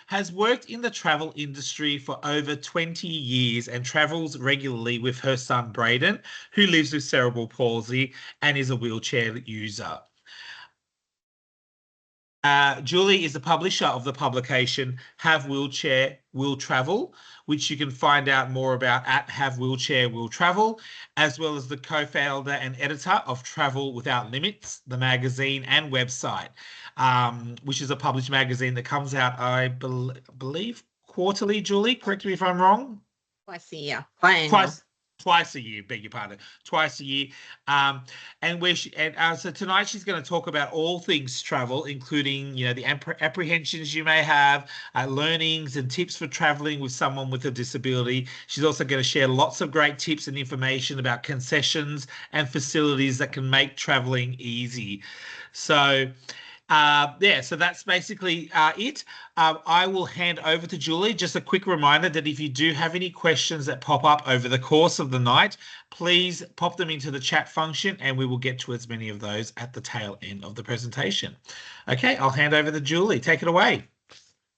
has worked in the travel industry for over 20 years and travels regularly with her son Braden, who lives with cerebral palsy and is a wheelchair user. Julie is the publisher of the publication Have Wheelchair Will Travel, which you can find out more about at Have Wheelchair Will Travel, as well as the co-founder and editor of Travel Without Limits, the magazine and website, which is a published magazine that comes out, I believe, quarterly. Julie, correct me if I'm wrong. Twice a year. Biannual. Twice a year, beg your pardon, twice a year. So tonight she's going to talk about all things travel, including, the apprehensions you may have, learnings and tips for traveling with someone with a disability. She's also going to share lots of great tips and information about concessions and facilities that can make traveling easy. So so that's basically it. I will hand over to Julie. Just a quick reminder that if you do have any questions that pop up over the course of the night, please pop them into the chat function and we will get to as many of those at the tail end of the presentation. Okay, I'll hand over to Julie. Take it away.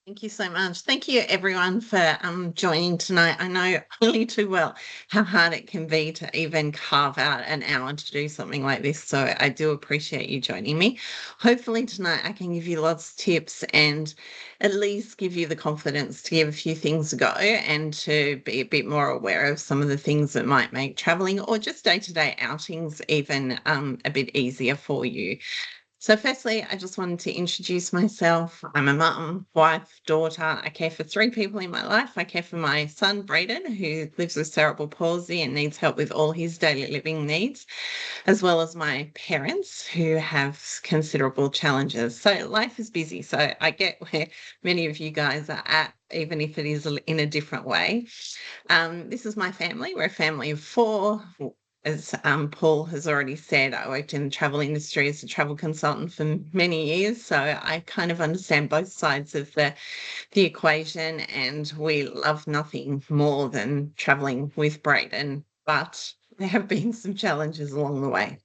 Thank you so much. Thank you, everyone, for joining tonight. I know only too well how hard it can be to even carve out an hour to do something like this. So I do appreciate you joining me. Hopefully tonight I can give you lots of tips and at least give you the confidence to give a few things a go and to be a bit more aware of some of the things that might make traveling or just day-to-day outings even a bit easier for you. So firstly, I just wanted to introduce myself. I'm a mum, wife, daughter. I care for 3 people in my life. I care for my son, Braden, who lives with cerebral palsy and needs help with all his daily living needs, as well as my parents who have considerable challenges. So life is busy. So I get where many of you guys are at, even if it is in a different way. This is my family. We're a family of 4. As Paul has already said, I worked in the travel industry as a travel consultant for many years, so I kind of understand both sides of the equation, and we love nothing more than traveling with Braden, but there have been some challenges along the way.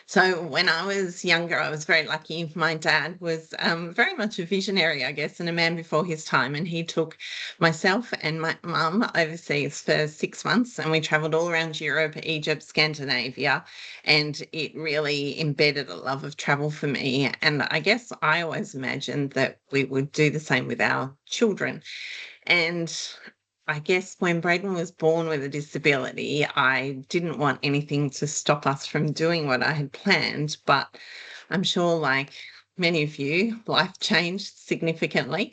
So when I was younger, I was very lucky. My dad was very much a visionary, I guess, and a man before his time. And he took myself and my mum overseas for 6 months, and we travelled all around Europe, Egypt, Scandinavia, and it really embedded a love of travel for me. And I guess I always imagined that we would do the same with our children. And I guess when Braden was born with a disability, I didn't want anything to stop us from doing what I had planned, but I'm sure, like many of you, life changed significantly,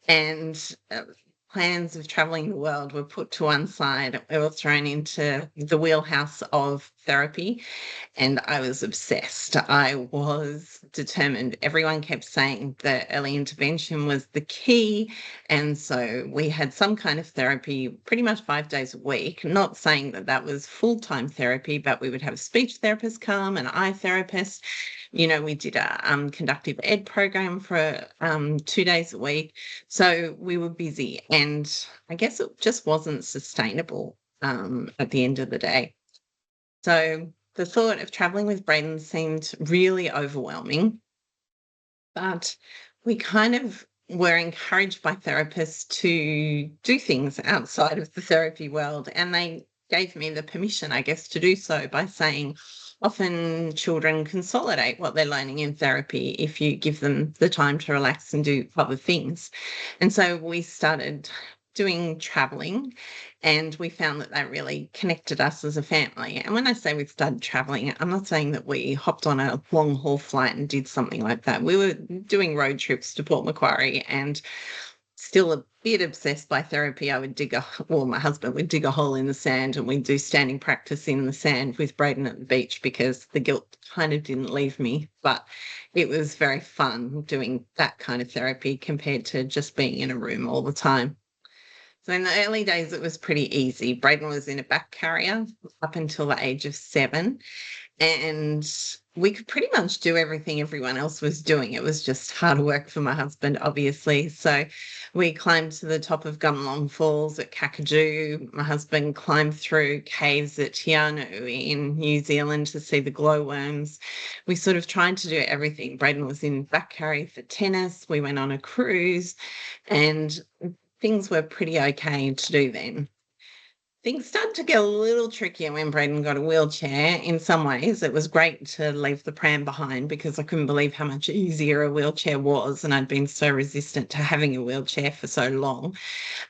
and plans of traveling the world were put to one side. We were thrown into the wheelhouse of therapy, and I was obsessed. I was determined. Everyone kept saying that early intervention was the key, and so we had some kind of therapy pretty much 5 days a week. Not saying that that was full-time therapy, but we would have a speech therapist come, an eye therapist. We did a conductive ed program for 2 days a week. So we were busy, and I guess it just wasn't sustainable at the end of the day. So the thought of traveling with Braden seemed really overwhelming, but we kind of were encouraged by therapists to do things outside of the therapy world, and they gave me the permission, I guess, to do so by saying, often children consolidate what they're learning in therapy if you give them the time to relax and do other things. And so we started doing traveling, and we found that really connected us as a family. And when I say we started traveling, I'm not saying that we hopped on a long haul flight and did something like that. We were doing road trips to Port Macquarie, and still a bit obsessed by therapy. My husband would dig a hole in the sand, and we'd do standing practice in the sand with Braden at the beach because the guilt kind of didn't leave me. But it was very fun doing that kind of therapy compared to just being in a room all the time. So in the early days, it was pretty easy. Braden was in a back carrier up until the age of 7. and we could pretty much do everything everyone else was doing. It was just hard work for my husband, obviously. So we climbed to the top of Gumlong Falls at Kakadu. My husband climbed through caves at Tianu in New Zealand to see the glowworms. We sort of tried to do everything. Braden was in Backcurry for tennis. We went on a cruise, and things were pretty okay to do then. Things started to get a little trickier when Braden got a wheelchair. In some ways, it was great to leave the pram behind because I couldn't believe how much easier a wheelchair was, and I'd been so resistant to having a wheelchair for so long.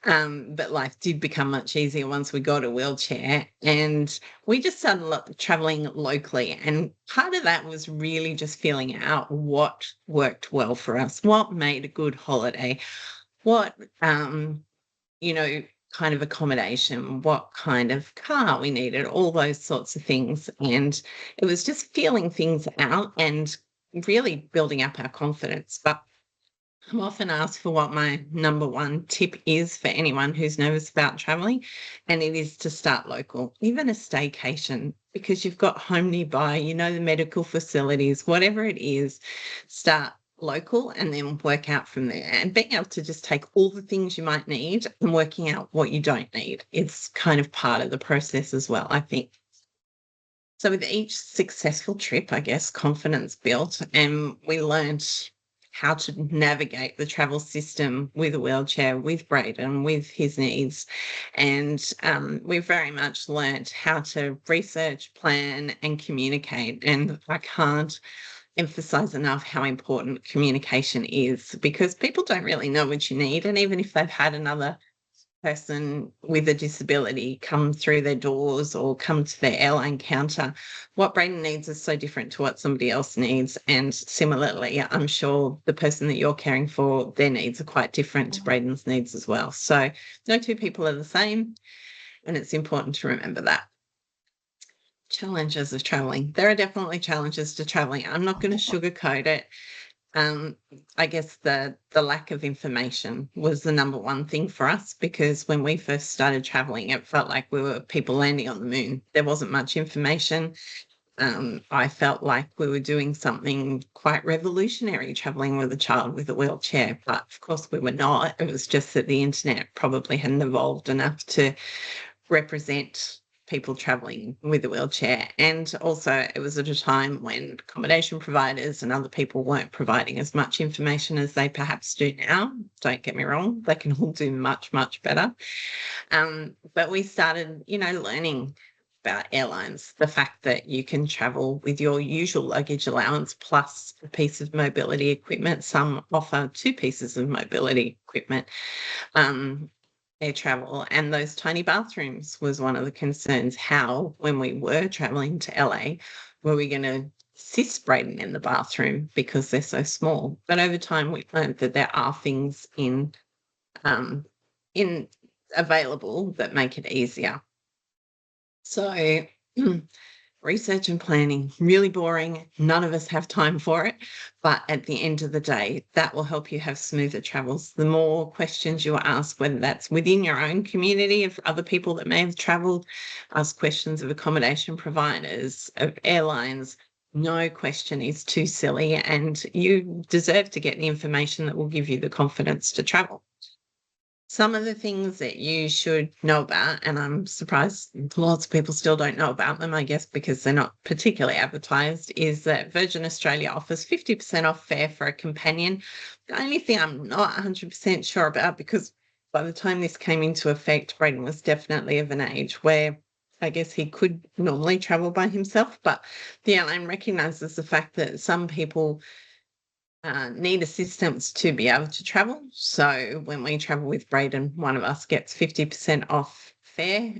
But life did become much easier once we got a wheelchair, and we just started traveling locally. And part of that was really just feeling out what worked well for us, what made a good holiday, what you know, kind of accommodation, what kind of car we needed, all those sorts of things. And it was just feeling things out and really building up our confidence. But I'm often asked for what my number one tip is for anyone who's nervous about traveling, and it is to start local, even a staycation, because you've got home nearby, you know, the medical facilities, whatever it is, start local and then work out from there. And being able to just take all the things you might need and working out what you don't need, it's kind of part of the process as well, I think. So with each successful trip, I guess confidence built, and we learned how to navigate the travel system with a wheelchair, with Braden, with his needs. And we very much learned how to research, plan, and communicate. And I can't emphasize enough how important communication is, because people don't really know what you need. And even if they've had another person with a disability come through their doors or come to their airline counter, what Braden needs is so different to what somebody else needs. And similarly, I'm sure the person that you're caring for, their needs are quite different to Braden's needs as well. So no two people are the same, and it's important to remember that. Challenges of traveling. There are definitely challenges to traveling. I'm not going to sugarcoat it. I guess the lack of information was the number one thing for us, because when we first started traveling, it felt like we were people landing on the moon. There wasn't much information. I felt like we were doing something quite revolutionary, traveling with a child with a wheelchair, but of course we were not. It was just that the internet probably hadn't evolved enough to represent people traveling with a wheelchair. And also, it was at a time when accommodation providers and other people weren't providing as much information as they perhaps do now. Don't get me wrong, they can all do much, much better. But we started, learning about airlines, the fact that you can travel with your usual luggage allowance plus a piece of mobility equipment. Some offer two pieces of mobility equipment. Air travel, and those tiny bathrooms was one of the concerns. How, when we were traveling to LA, were we going to assist Braden in the bathroom because they're so small? But over time, we learned that there are things in available that make it easier. So research and planning, really boring. None of us have time for it. But at the end of the day, that will help you have smoother travels. The more questions you ask, whether that's within your own community of other people that may have traveled, ask questions of accommodation providers, of airlines. No question is too silly, and you deserve to get the information that will give you the confidence to travel. Some of the things that you should know about, and I'm surprised lots of people still don't know about them, I guess, because they're not particularly advertised, is that Virgin Australia offers 50% off fare for a companion. The only thing I'm not 100% sure about, because by the time this came into effect, Braden was definitely of an age where I guess he could normally travel by himself, but the airline recognises the fact that some people need assistance to be able to travel. So when we travel with Braden, one of us gets 50% off fare.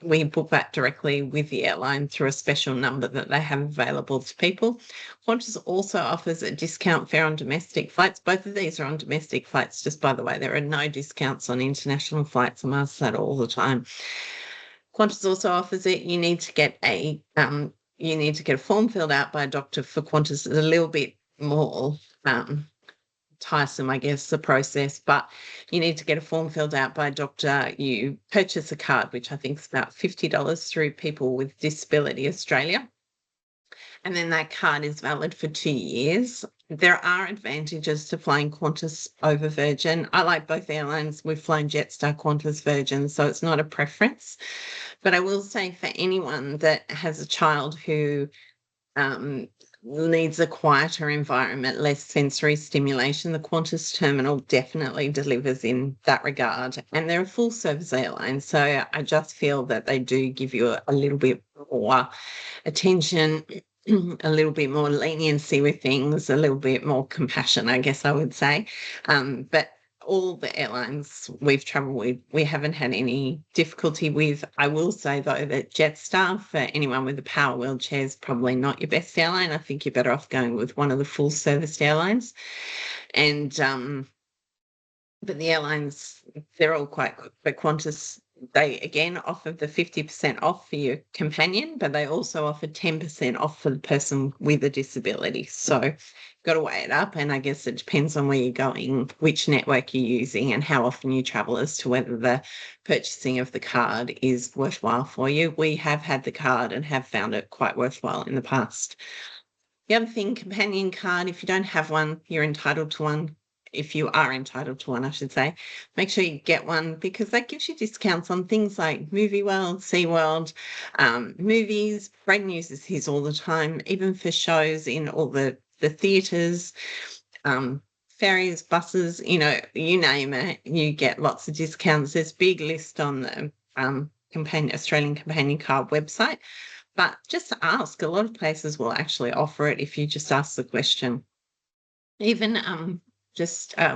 We book that directly with the airline through a special number that they have available to people. Qantas also offers a discount fare on domestic flights. Both of these are on domestic flights, just by the way. There are no discounts on international flights. I'm asked that all the time. Qantas also offers it. You need to get a form filled out by a doctor for Qantas. It's a little bit more tiresome, I guess, the process, but you need to get a form filled out by a doctor. You purchase a card, which I think is about $50 through People with Disability Australia. and then that card is valid for 2 years. There are advantages to flying Qantas over Virgin. I like both airlines. We've flown Jetstar, Qantas, Virgin, so it's not a preference. But I will say for anyone that has a child who needs a quieter environment, less sensory stimulation, the Qantas terminal definitely delivers in that regard. And they're a full service airline, so I just feel that they do give you a little bit more attention, a little bit more leniency with things, a little bit more compassion, I guess I would say. But all the airlines we've travelled with, we haven't had any difficulty with. I will say, though, that Jetstar, for anyone with a power wheelchair, is probably not your best airline. I think you're better off going with one of the full service airlines. And but the airlines, they're all quite good. But Qantas, they again offer the 50% off for your companion, but they also offer 10% off for the person with a disability. So you've got to weigh it up. And I guess it depends on where you're going, which network you're using, and how often you travel as to whether the purchasing of the card is worthwhile for you. We have had the card and have found it quite worthwhile in the past. The other thing, companion card, if you don't have one, you're entitled to one. If you are entitled to one, I should say, make sure you get one, because that gives you discounts on things like Movie World, SeaWorld, movies. Braden uses his all the time, even for shows in all the theatres, ferries, buses, you name it, you get lots of discounts. There's a big list on the Australian Companion Card website, but just ask. A lot of places will actually offer it if you just ask the question. Even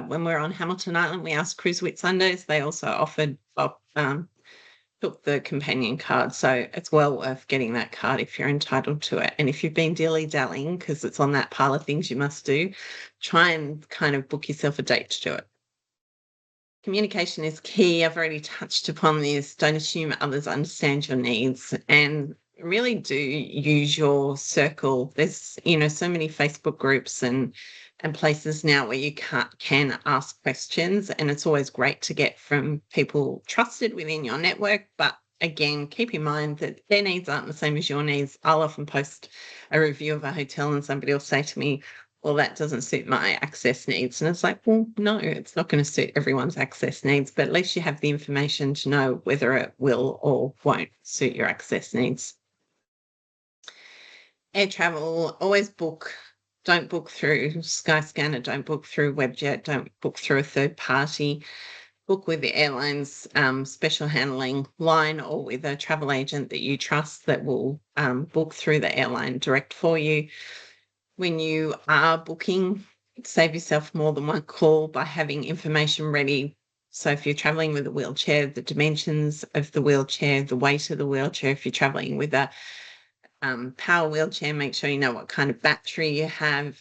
when we were on Hamilton Island, we asked Cruise Whitsundays. They also offered took the companion card. So it's well worth getting that card if you're entitled to it. And if you've been dilly-dallying, because it's on that pile of things you must do, try and kind of book yourself a date to do it. Communication is key. I've already touched upon this. Don't assume others understand your needs, and really do use your circle. There's, so many Facebook groups and places now where you can ask questions, and it's always great to get from people trusted within your network. But again, keep in mind that their needs aren't the same as your needs. I'll often post a review of a hotel and somebody will say to me, well, that doesn't suit my access needs. And it's like, well, no, it's not going to suit everyone's access needs, but at least you have the information to know whether it will or won't suit your access needs. Air travel, always book. Don't book through Skyscanner, don't book through Webjet, don't book through a third party. Book with the airline's special handling line, or with a travel agent that you trust that will book through the airline direct for you. When you are booking, save yourself more than one call by having information ready. So if you're traveling with a wheelchair, the dimensions of the wheelchair, the weight of the wheelchair. If you're traveling with a power wheelchair, make sure you know what kind of battery you have.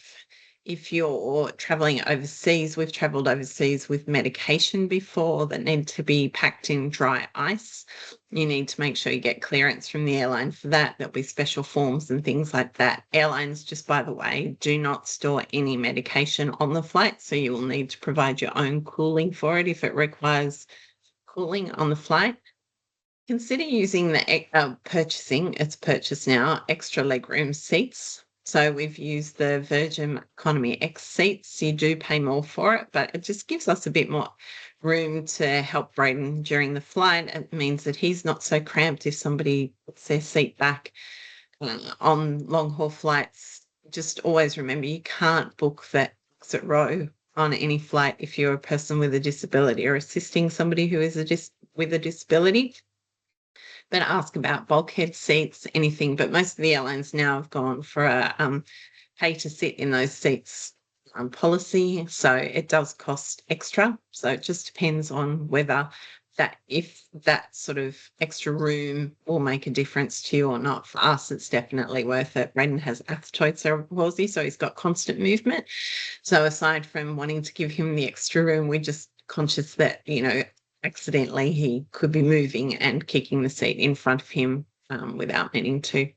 If you're traveling overseas, we've traveled overseas with medication before that need to be packed in dry ice. You need to make sure you get clearance from the airline for that. There'll be special forms and things like that. Airlines, just by the way, do not store any medication on the flight, so you will need to provide your own cooling for it if it requires cooling on the flight. Consider using purchasing, it's purchased now, extra legroom seats. So we've used the Virgin Economy X seats. You do pay more for it, but it just gives us a bit more room to help Braden during the flight. It means that he's not so cramped if somebody puts their seat back on long-haul flights. Just always remember, you can't book that exit row on any flight if you're a person with a disability or assisting somebody who is with a disability. But ask about bulkhead seats, anything. But most of the airlines now have gone for a pay to sit in those seats policy. So it does cost extra. So it just depends on whether if that sort of extra room will make a difference to you or not. For us, it's definitely worth it. Braden has athetoid cerebral palsy, so he's got constant movement. So aside from wanting to give him the extra room, we're just conscious that, accidentally he could be moving and kicking the seat in front of him without meaning to.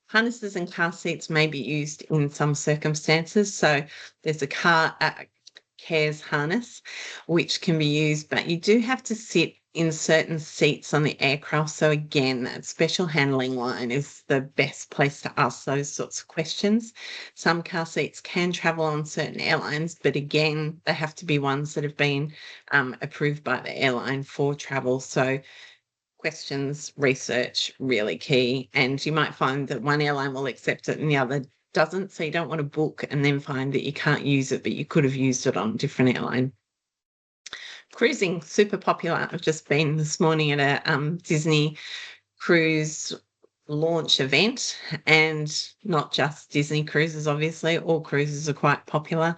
Harnesses and car seats may be used in some circumstances. So there's a CARES harness which can be used, but you do have to sit in certain seats on the aircraft. So again, that special handling line is the best place to ask those sorts of questions. Some car seats can travel on certain airlines, but again, they have to be ones that have been approved by the airline for travel. So questions, research, really key. And you might find that one airline will accept it and the other doesn't. So you don't want to book and then find that you can't use it, but you could have used it on a different airline. Cruising, super popular. I've just been this morning at a Disney cruise launch event, and not just Disney cruises, obviously. All cruises are quite popular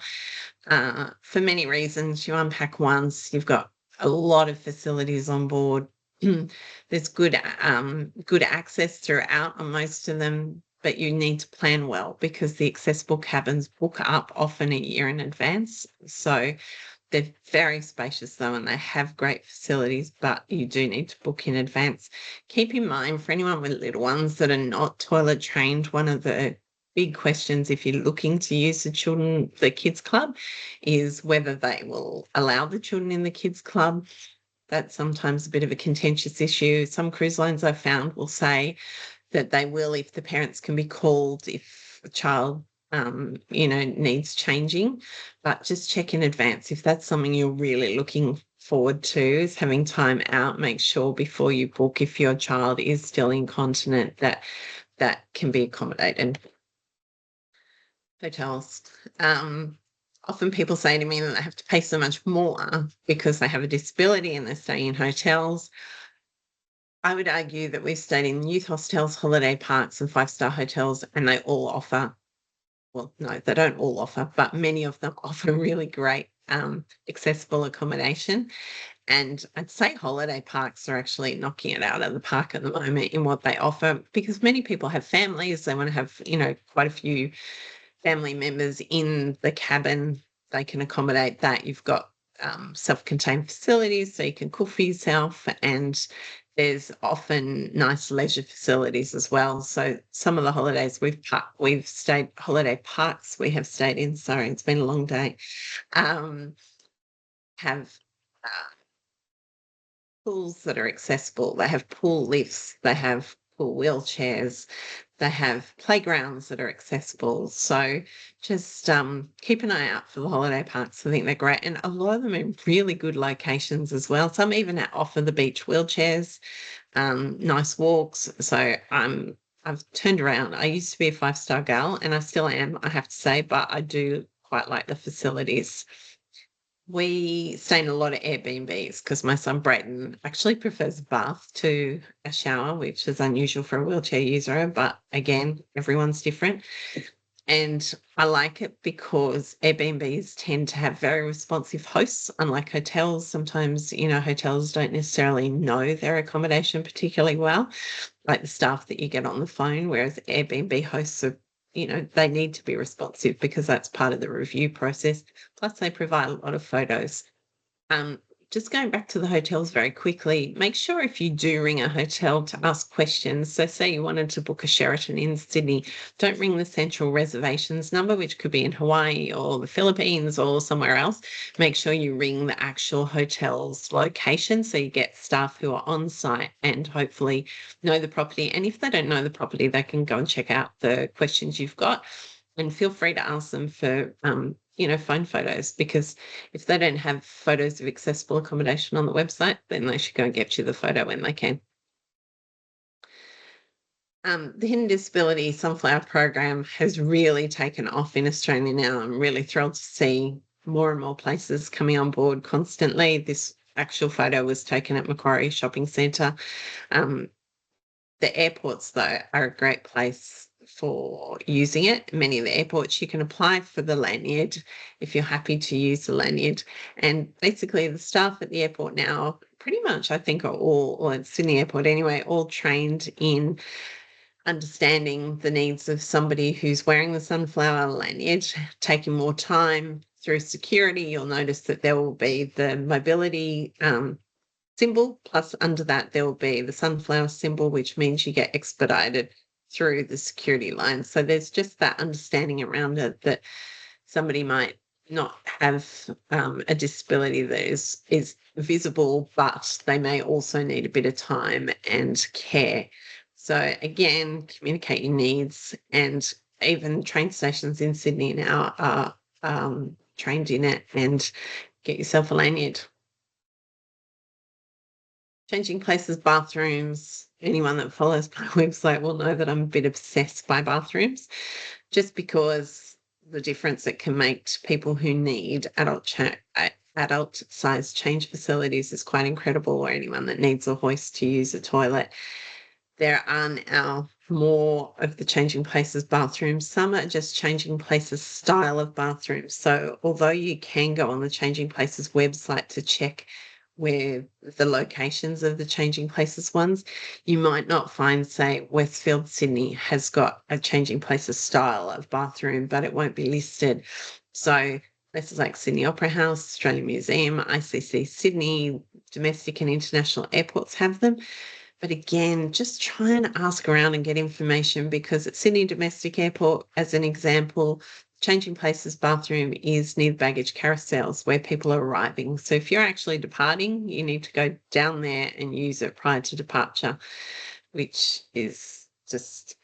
for many reasons. You unpack once, you've got a lot of facilities on board. There's good access throughout on most of them, but you need to plan well because the accessible cabins book up often a year in advance. So they're very spacious though, and they have great facilities, but you do need to book in advance. Keep in mind, for anyone with little ones that are not toilet trained, one of the big questions if you're looking to use the kids club is whether they will allow the children in the kids club. That's sometimes a bit of a contentious issue. Some cruise lines I've found will say that they will if the parents can be called if a child needs changing, but just check in advance. If that's something you're really looking forward to, is having time out, make sure before you book, if your child is still incontinent, that can be accommodated. Hotels. Often people say to me that they have to pay so much more because they have a disability and they're staying in hotels. I would argue that we've stayed in youth hostels, holiday parks, and five-star hotels, and they all offer, well, no, they don't all offer, but many of them offer really great accessible accommodation. And I'd say holiday parks are actually knocking it out of the park at the moment in what they offer, because many people have families. They want to have, quite a few family members in the cabin. They can accommodate that. You've got self-contained facilities, so you can cook for yourself, and there's often nice leisure facilities as well. So some of the holidays we've stayed, holiday parks we have stayed in, sorry, it's been a long day, have pools that are accessible. They have pool lifts, they have pool wheelchairs, they have playgrounds that are accessible. So just keep an eye out for the holiday parks. I think they're great. And a lot of them are in really good locations as well. Some even offer the beach wheelchairs, nice walks. So I've turned around. I used to be a five-star gal, and I still am, I have to say, but I do quite like the facilities. We stay in a lot of Airbnbs because my son Brayton actually prefers a bath to a shower, which is unusual for a wheelchair user. But again, everyone's different. And I like it because Airbnbs tend to have very responsive hosts, unlike hotels. Sometimes, hotels don't necessarily know their accommodation particularly well, like the staff that you get on the phone, whereas Airbnb hosts are, they need to be responsive because that's part of the review process. Plus, they provide a lot of photos. Just going back to the hotels very quickly, make sure if you do ring a hotel to ask questions. So say you wanted to book a Sheraton in Sydney, don't ring the central reservations number, which could be in Hawaii or the Philippines or somewhere else. Make sure you ring the actual hotel's location so you get staff who are on site and hopefully know the property. And if they don't know the property, they can go and check out the questions you've got. And feel free to ask them for phone photos, because if they don't have photos of accessible accommodation on the website, then they should go and get you the photo when they can. The Hidden Disability Sunflower Program has really taken off in Australia now. I'm really thrilled to see more and more places coming on board constantly. This actual photo was taken at Macquarie Shopping Centre. The airports, though, are a great place for using it. Many of the airports, you can apply for the lanyard if you're happy to use the lanyard. And basically the staff at the airport now pretty much, I think, are all, or at Sydney Airport anyway, all trained in understanding the needs of somebody who's wearing the sunflower lanyard, taking more time through security. You'll notice that there will be the mobility symbol, plus under that there will be the sunflower symbol, which means you get expedited through the security line. So there's just that understanding around it that somebody might not have a disability that is visible, but they may also need a bit of time and care. So again, communicate your needs, and even train stations in Sydney now are trained in it, and get yourself a lanyard. Changing places, bathrooms. Anyone that follows my website will know that I'm a bit obsessed by bathrooms, just because the difference it can make to people who need adult size change facilities is quite incredible, or anyone that needs a hoist to use a toilet. There are now more of the changing places bathrooms. Some are just changing places style of bathrooms. So although you can go on the changing places website to check where the locations of the changing places ones, you might not find, say, Westfield Sydney has got a changing places style of bathroom, but it won't be listed. So places like Sydney Opera House, Australian Museum, ICC Sydney, domestic and international airports have them. But again, just try and ask around and get information, because at Sydney Domestic Airport, as an example, changing places bathroom is near baggage carousels where people are arriving. So if you're actually departing, you need to go down there and use it prior to departure, which is just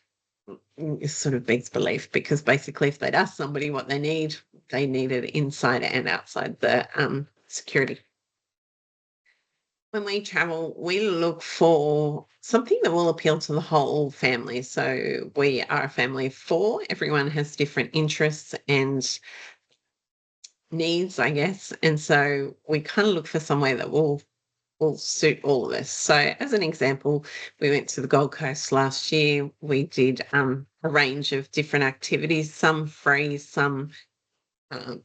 it sort of begs belief, because basically if they'd ask somebody what they need it inside and outside the security. When we travel, we look for something that will appeal to the whole family. So we are a family of four. Everyone has different interests and needs, I guess. And so we kind of look for somewhere that will suit all of us. So as an example, we went to the Gold Coast last year. We did a range of different activities, some free, some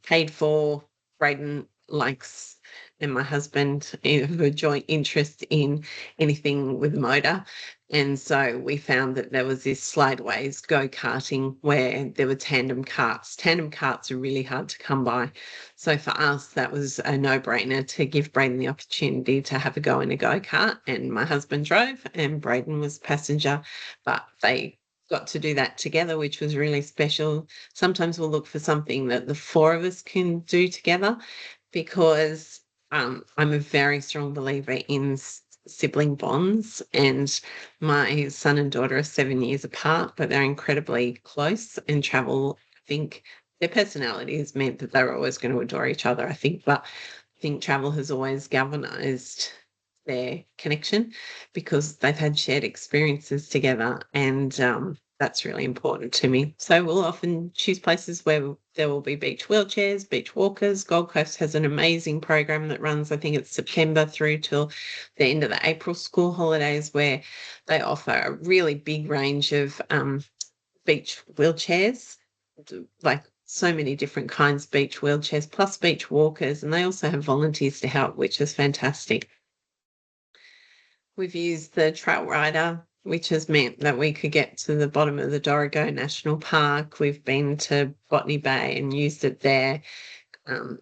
paid for. Braden likes, and my husband have a joint interest in anything with motor. And so we found that there was this slideways go-karting where there were tandem carts. Tandem carts are really hard to come by. So for us, that was a no-brainer to give Braden the opportunity to have a go in a go-kart. And my husband drove and Braden was passenger, but they got to do that together, which was really special. Sometimes we'll look for something that the four of us can do together, because I'm a very strong believer in sibling bonds, and my son and daughter are 7 years apart, but they're incredibly close, and travel, I think their personalities meant that they were always going to adore each other, I think, but I think travel has always galvanized their connection, because they've had shared experiences together, and that's really important to me. So we'll often choose places where there will be beach wheelchairs, beach walkers. Gold Coast has an amazing program that runs, I think it's September through till the end of the April school holidays, where they offer a really big range of beach wheelchairs, like so many different kinds of beach wheelchairs, plus beach walkers, and they also have volunteers to help, which is fantastic. We've used the Trail Rider, which has meant that we could get to the bottom of the Dorrigo National Park. We've been to Botany Bay and used it there.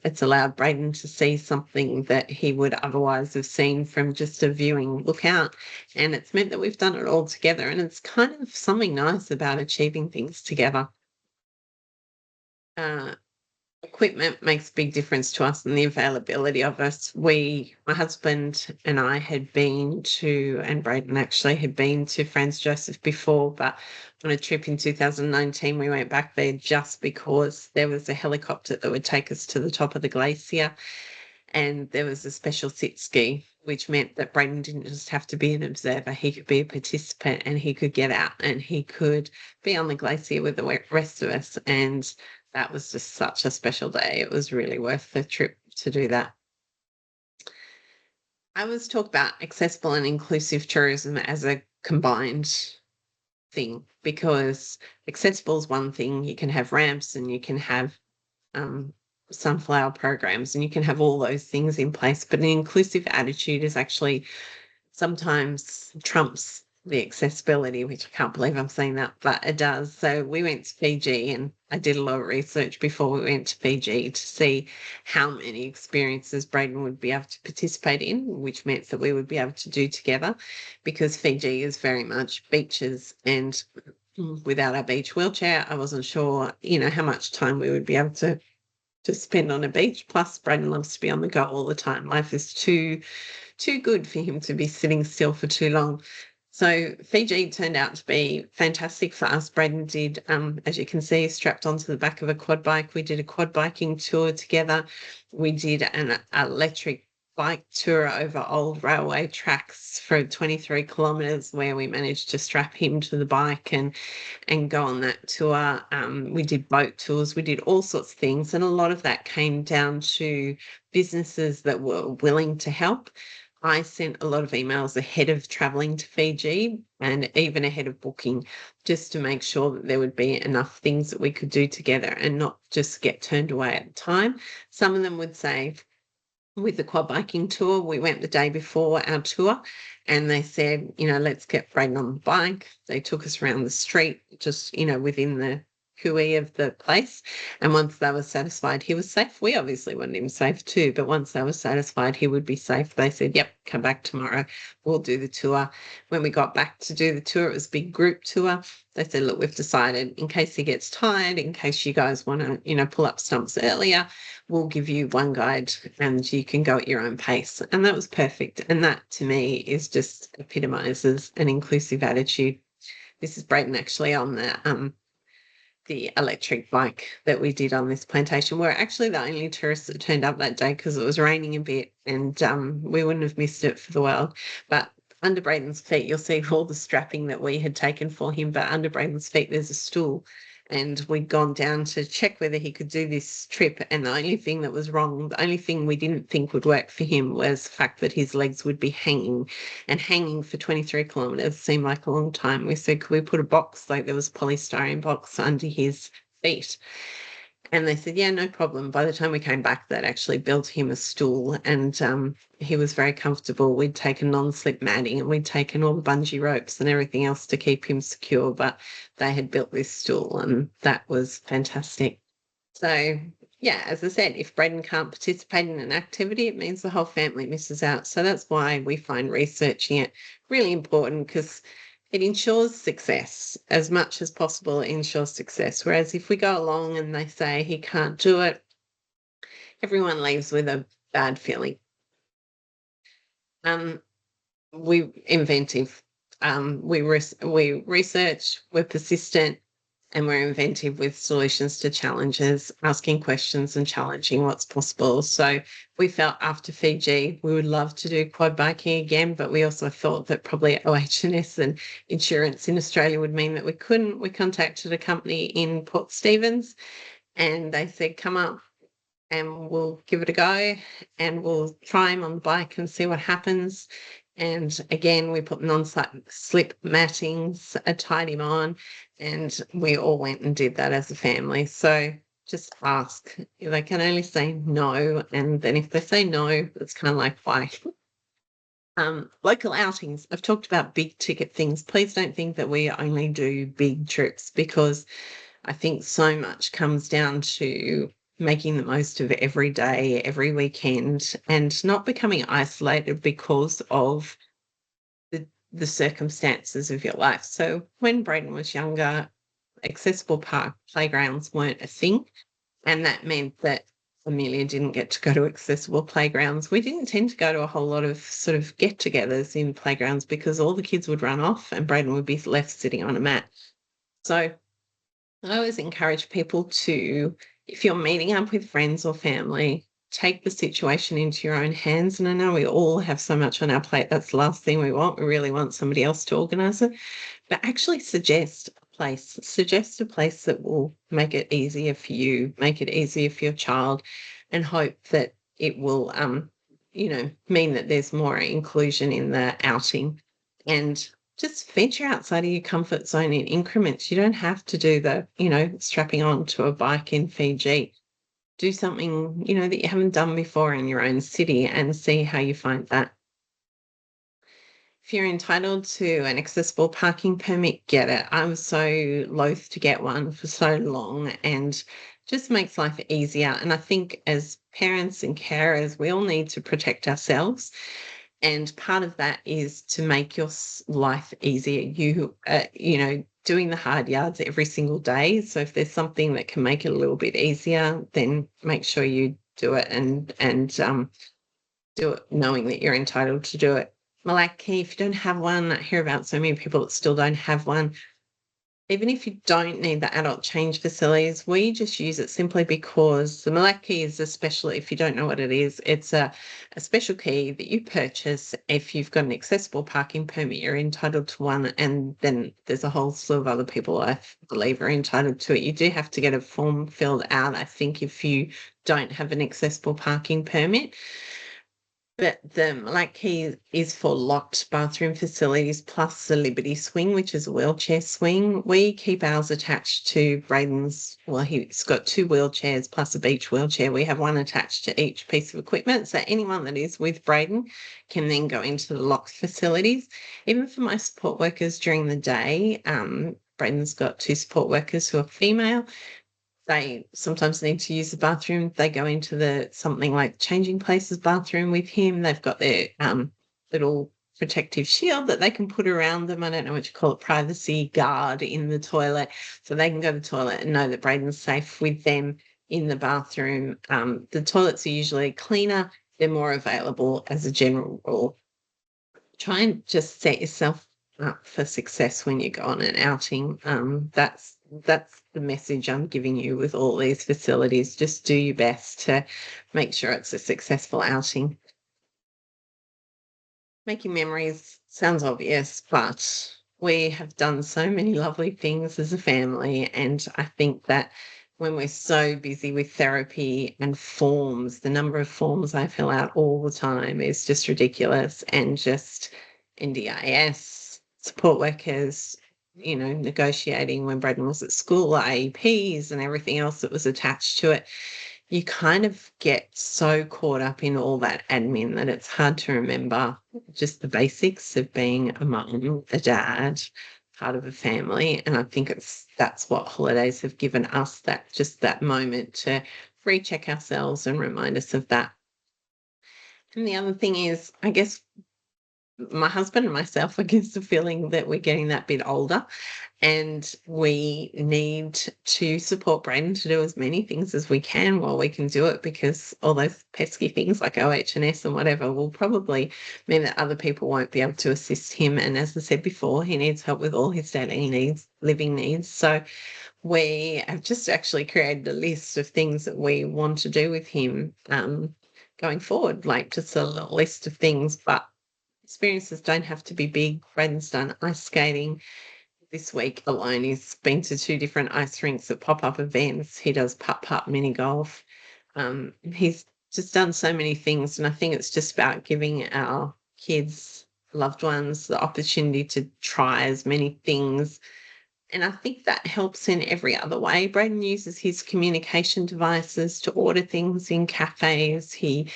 It's allowed Braden to see something that he would otherwise have seen from just a viewing lookout. And it's meant that we've done it all together. And it's kind of something nice about achieving things together. Equipment makes a big difference to us, and the availability of us. My husband and I had been to, and Braden actually had been to Franz Josef before, but on a trip in 2019, we went back there just because there was a helicopter that would take us to the top of the glacier, and there was a special sit ski, which meant that Braden didn't just have to be an observer, he could be a participant, and he could get out and he could be on the glacier with the rest of us. And that was just such a special day. It was really worth the trip to do that. I always talk about accessible and inclusive tourism as a combined thing, because accessible is one thing. You can have ramps and you can have sunflower programs and you can have all those things in place, but an inclusive attitude is actually sometimes trumps the accessibility, which I can't believe I'm saying that, but it does. So we went to Fiji, and I did a lot of research before we went to Fiji to see how many experiences Braden would be able to participate in, which meant that we would be able to do together, because Fiji is very much beaches, and without our beach wheelchair, I wasn't sure, how much time we would be able to to spend on a beach. Plus, Braden loves to be on the go all the time. Life is too good for him to be sitting still for too long. So Fiji turned out to be fantastic for us. Braden did, as you can see, strapped onto the back of a quad bike. We did a quad biking tour together. We did an electric bike tour over old railway tracks for 23 kilometres, where we managed to strap him to the bike and go on that tour. We did boat tours. We did all sorts of things. And a lot of that came down to businesses that were willing to help. I sent a lot of emails ahead of traveling to Fiji and even ahead of booking, just to make sure that there would be enough things that we could do together and not just get turned away at the time. Some of them would say, with the quad biking tour, we went the day before our tour and they said, let's get Braden on the bike. They took us around the street, just, within the hui of the place. And once they were satisfied he was safe, we obviously wanted him safe too, but once they were satisfied he would be safe, they said, yep, come back tomorrow, we'll do the tour. When we got back to do the tour, it was a big group tour. They said, look, we've decided, in case he gets tired, in case you guys want to, pull up stumps earlier, we'll give you one guide and you can go at your own pace. And that was perfect. And that to me is just epitomizes an inclusive attitude. This is Braden actually on the electric bike that we did on this plantation. We're actually the only tourists that turned up that day because it was raining a bit, and we wouldn't have missed it for the world. But under Braden's feet, you'll see all the strapping that we had taken for him, but under Braden's feet there's a stool. And we'd gone down to check whether he could do this trip, and the only thing that was wrong, the only thing we didn't think would work for him was the fact that his legs would be hanging, and hanging for 23 kilometres seemed like a long time. We said, could we put a box, like there was a polystyrene box under his feet? And they said, yeah, no problem. By the time we came back, they'd actually built him a stool, and he was very comfortable. We'd taken non-slip matting and we'd taken all the bungee ropes and everything else to keep him secure, but they had built this stool and that was fantastic. So, yeah, as I said, if Braden can't participate in an activity, it means the whole family misses out. So that's why we find researching it really important, because it ensures success as much as possible. It ensures success. Whereas if we go along and they say he can't do it, everyone leaves with a bad feeling. We're inventive. We research, we're persistent, and we're inventive with solutions to challenges, asking questions and challenging what's possible. So we felt after Fiji, we would love to do quad biking again, but we also thought that probably OH&S and insurance in Australia would mean that we couldn't. We contacted a company in Port Stephens and they said, come up and we'll give it a go and we'll try him on the bike and see what happens. And again, we put non-slip mattings, tied him on, and we all went and did that as a family. So just ask. They can only say no, and then if they say no, it's kind of like, why? Local outings. I've talked about big ticket things. Please don't think that we only do big trips, because I think so much comes down to making the most of every day, every weekend, and not becoming isolated because of the circumstances of your life. So when Braden was younger, accessible park playgrounds weren't a thing, and that meant that Amelia didn't get to go to accessible playgrounds. We didn't tend to go to a whole lot of sort of get-togethers in playgrounds because all the kids would run off and Braden would be left sitting on a mat. So I always encourage people to, if you're meeting up with friends or family, take the situation into your own hands. And I know we all have so much on our plate. That's the last thing we want. We really want somebody else to organise it. But actually suggest a place. Suggest a place that will make it easier for you, make it easier for your child, and hope that it will, mean that there's more inclusion in the outing. And just venture outside of your comfort zone in increments. You don't have to do the, strapping on to a bike in Fiji. Do something, that you haven't done before in your own city and see how you find that. If you're entitled to an accessible parking permit, get it. I was so loath to get one for so long, and just makes life easier. And I think as parents and carers, we all need to protect ourselves. And part of that is to make your life easier. doing the hard yards every single day. So if there's something that can make it a little bit easier, then make sure you do it and do it knowing that you're entitled to do it. Malaki, if you don't have one, I hear about so many people that still don't have one. Even if you don't need the adult change facilities, we just use it simply because the Malak key is a special, if you don't know what it is, it's a special key that you purchase. If you've got an accessible parking permit, you're entitled to one, and then there's a whole slew of other people I believe are entitled to it. You do have to get a form filled out, I think, if you don't have an accessible parking permit. But the Malak key is for locked bathroom facilities plus the Liberty swing, which is a wheelchair swing. We keep ours attached to Braden's. Well, he's got 2 wheelchairs plus a beach wheelchair. We have one attached to each piece of equipment. So anyone that is with Braden can then go into the locked facilities. Even for my support workers during the day, Braden's got 2 support workers who are female. They sometimes need to use the bathroom. They go into the something like changing places bathroom with him. They've got their little protective shield that they can put around them. I don't know what you call it, privacy guard in the toilet. So they can go to the toilet and know that Braden's safe with them in the bathroom. The toilets are usually cleaner. They're more available as a general rule. Try and just set yourself up for success when you go on an outing. That's the message I'm giving you with all these facilities. Just do your best to make sure it's a successful outing. Making memories sounds obvious, but we have done so many lovely things as a family, and I think that when we're so busy with therapy and forms, the number of forms I fill out all the time is just ridiculous, and just NDIS, support workers, negotiating when Braden was at school, IEPs and everything else that was attached to it. You kind of get so caught up in all that admin that it's hard to remember just the basics of being a mum, a dad, part of a family. And I think that's what holidays have given us, that moment to recheck ourselves and remind us of that. And the other thing is, I guess my husband and myself, I guess, the feeling that we're getting that bit older, and we need to support Braden to do as many things as we can while we can do it, because all those pesky things like OH&S and whatever will probably mean that other people won't be able to assist him. And as I said before, he needs help with all his daily needs, living needs. So we have just actually created a list of things that we want to do with him going forward, like just a little list of things. But experiences don't have to be big. Braden's done ice skating. This week alone, he's been to 2 different ice rinks at pop-up events. He does putt-putt mini golf. He's just done so many things, and I think it's just about giving our kids, loved ones, the opportunity to try as many things. And I think that helps in every other way. Braden uses his communication devices to order things in cafes. He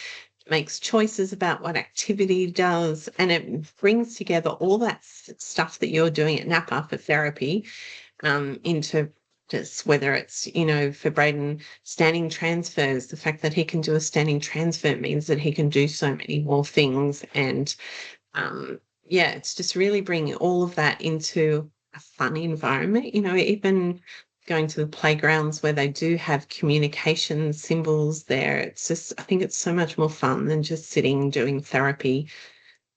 makes choices about what activity he does, and it brings together all that stuff that you're doing at NAPA for therapy into just whether it's, for Braden, standing transfers. The fact that he can do a standing transfer means that he can do so many more things. And it's just really bringing all of that into a fun environment, even going to the playgrounds where they do have communication symbols there. It's just, I think it's so much more fun than just sitting doing therapy.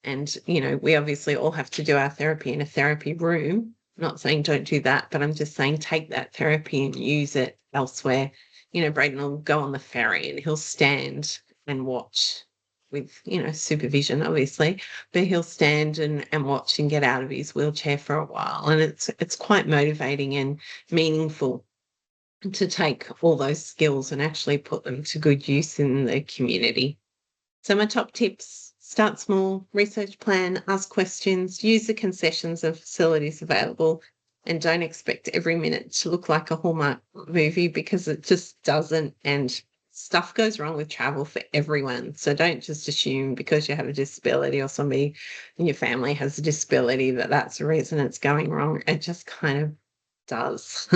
And, we obviously all have to do our therapy in a therapy room. I'm not saying don't do that, but I'm just saying take that therapy and use it elsewhere. Braden will go on the ferry and he'll stand and watch with, supervision, obviously, but he'll stand and watch and get out of his wheelchair for a while. And it's quite motivating and meaningful to take all those skills and actually put them to good use in the community. So my top tips: start small, research plan, ask questions, use the concessions and facilities available, and don't expect every minute to look like a Hallmark movie, because it just doesn't. And stuff goes wrong with travel for everyone. So don't just assume because you have a disability or somebody in your family has a disability that that's the reason it's going wrong. It just kind of does.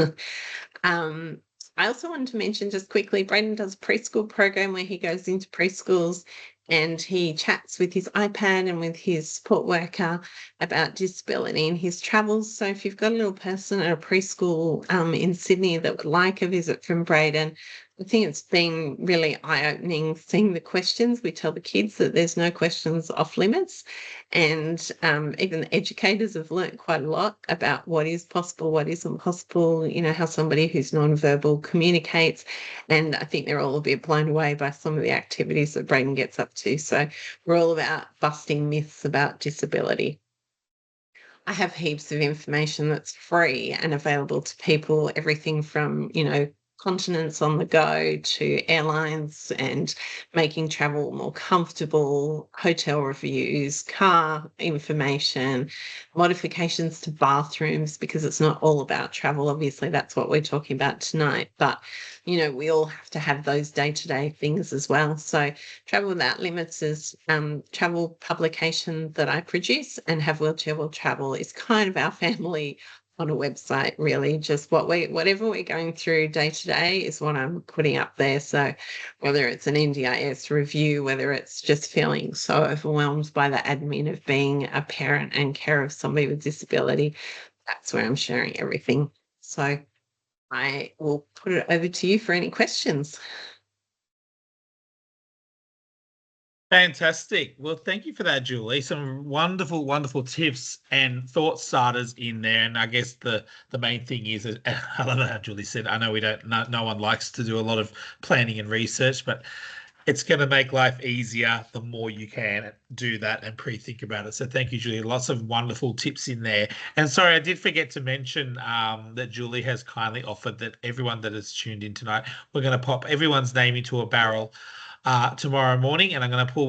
I also wanted to mention just quickly, Braden does a preschool program where he goes into preschools and he chats with his iPad and with his support worker about disability and his travels. So if you've got a little person at a preschool in Sydney that would like a visit from Braden, I think it's been really eye-opening seeing the questions. We tell the kids that there's no questions off limits. And even the educators have learnt quite a lot about what is possible, what isn't possible, how somebody who's nonverbal communicates. And I think they're all a bit blown away by some of the activities that Braden gets up to. So we're all about busting myths about disability. I have heaps of information that's free and available to people, everything from, continents on the go to airlines and making travel more comfortable, hotel reviews, car information, modifications to bathrooms, because it's not all about travel. Obviously, that's what we're talking about tonight. But, we all have to have those day-to-day things as well. So Travel Without Limits is travel publication that I produce, and Have Wheelchair Will Travel is kind of our family on a website, really. Just whatever we're going through day to day is what I'm putting up there. So whether it's an NDIS review, whether it's just feeling so overwhelmed by the admin of being a parent and care of somebody with disability, that's where I'm sharing everything. So I will put it over to you for any questions. Fantastic. Well, thank you for that, Julie. Some wonderful, wonderful tips and thought starters in there. And I guess the main thing is, I love how Julie said, I know we don't, no one likes to do a lot of planning and research, but it's going to make life easier the more you can do that and pre-think about it. So thank you, Julie. Lots of wonderful tips in there. And sorry, I did forget to mention that Julie has kindly offered that everyone that has tuned in tonight, we're going to pop everyone's name into a barrel tomorrow morning, and I'm going to pull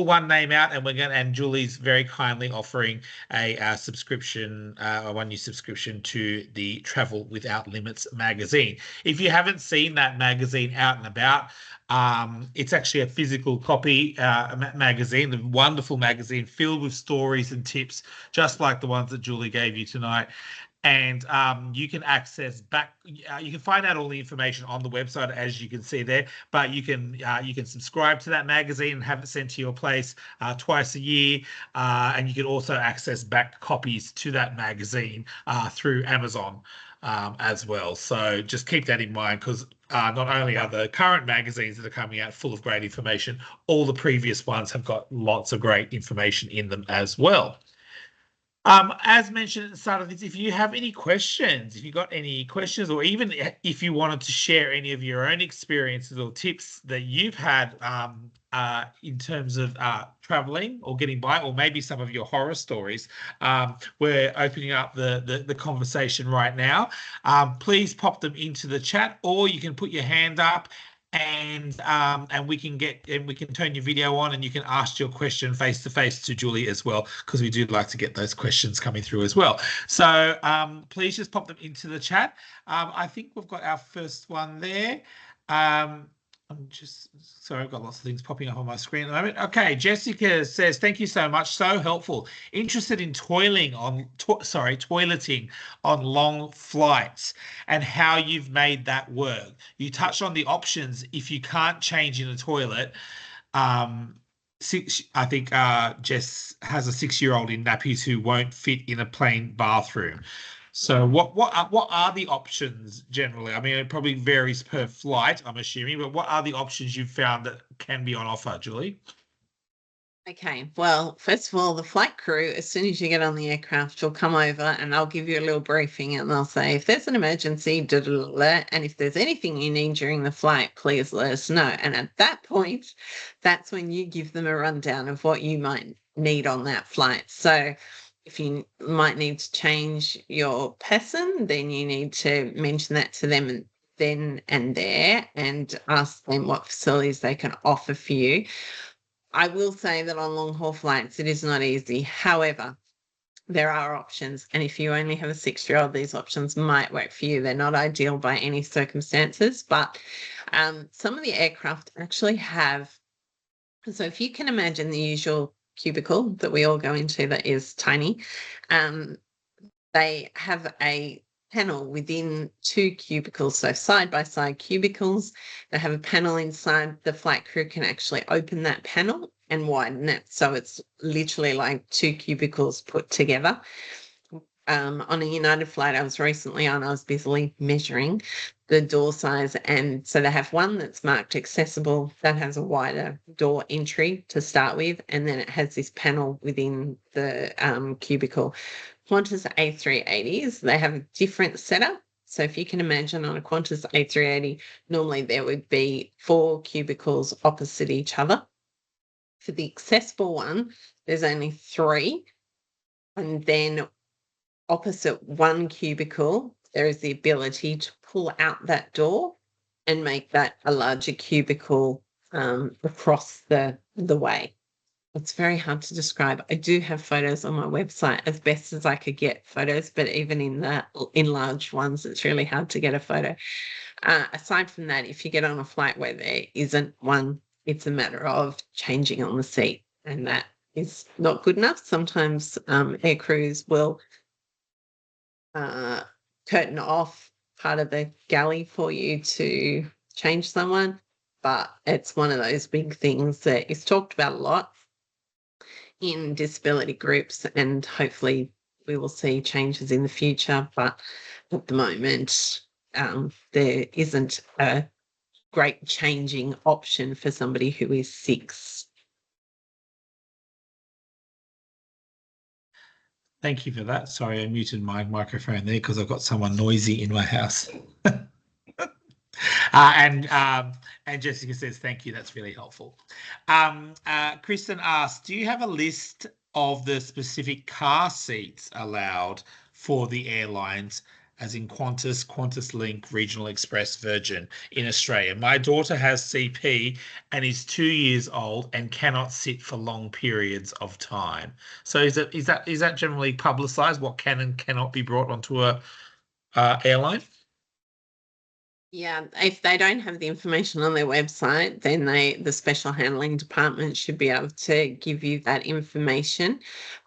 one name out, and Julie's very kindly offering a subscription, a 1 year subscription to the Travel Without Limits magazine. If you haven't seen that magazine out and about, it's actually a physical copy magazine, a wonderful magazine filled with stories and tips, just like the ones that Julie gave you tonight. And you can access back. You can find out all the information on the website, as you can see there. But you can subscribe to that magazine and have it sent to your place twice a year. And you can also access back copies to that magazine through Amazon as well. So just keep that in mind, because not only are the current magazines that are coming out full of great information, all the previous ones have got lots of great information in them as well. As mentioned at the start of this, if you have any questions, if you got any questions, or even if you wanted to share any of your own experiences or tips that you've had in terms of traveling or getting by, or maybe some of your horror stories, we're opening up the conversation right now. Please pop them into the chat, or you can put your hand up, and we can turn your video on, and you can ask your question face to face to Julie as well, because we do like to get those questions coming through as well. So please just pop them into the chat. I think we've got our first one there. I'm just sorry, I've got lots of things popping up on my screen at the moment. Okay, Jessica says, thank you so much, so helpful. Interested in toileting on long flights and how you've made that work. You touched on the options if you can't change in a toilet. I think Jess has a 6-year-old in nappies who won't fit in a plain bathroom. So what are the options generally? I mean, it probably varies per flight, I'm assuming, but what are the options you've found that can be on offer, Julie? Okay, well, first of all, the flight crew, as soon as you get on the aircraft, will come over and they'll give you a little briefing, and they'll say, if there's an emergency, and if there's anything you need during the flight, please let us know. And at that point, that's when you give them a rundown of what you might need on that flight. So if you might need to change your person, then you need to mention that to them then and there, and ask them what facilities they can offer for you. I will say that on long haul flights, it is not easy. However, there are options. And if you only have a 6-year-old, these options might work for you. They're not ideal by any circumstances, but some of the aircraft actually have. So if you can imagine the usual cubicle that we all go into that is tiny, they have a panel within 2 cubicles, so side-by-side cubicles. They have a panel inside. The flight crew can actually open that panel and widen it, so it's literally like 2 cubicles put together. On a United flight I was recently on, I was busily measuring the door size, and so they have one that's marked accessible that has a wider door entry to start with, and then it has this panel within the cubicle. Qantas A380s, they have a different setup. So if you can imagine, on a Qantas A380, normally there would be 4 cubicles opposite each other. For the accessible one, there's only 3, and then opposite one cubicle, there is the ability to pull out that door and make that a larger cubicle across the way. It's very hard to describe. I do have photos on my website as best as I could get photos, but even in the enlarged ones, it's really hard to get a photo. Aside from that, if you get on a flight where there isn't one, it's a matter of changing on the seat, and that is not good enough. Sometimes air crews will curtain off part of the galley for you to change someone, but it's one of those big things that is talked about a lot in disability groups, and hopefully we will see changes in the future. But at the moment, there isn't a great changing option for somebody who is 6. Thank you for that. Sorry, I muted my microphone there because I've got someone noisy in my house. And Jessica says, thank you. That's really helpful. Kristen asks, do you have a list of the specific car seats allowed for the airlines, as in Qantas, Qantas Link, Regional Express, Virgin in Australia? My daughter has CP and is 2 years old and cannot sit for long periods of time. So is that generally publicised, what can and cannot be brought onto a airline? Yeah, if they don't have the information on their website, then the special handling department should be able to give you that information.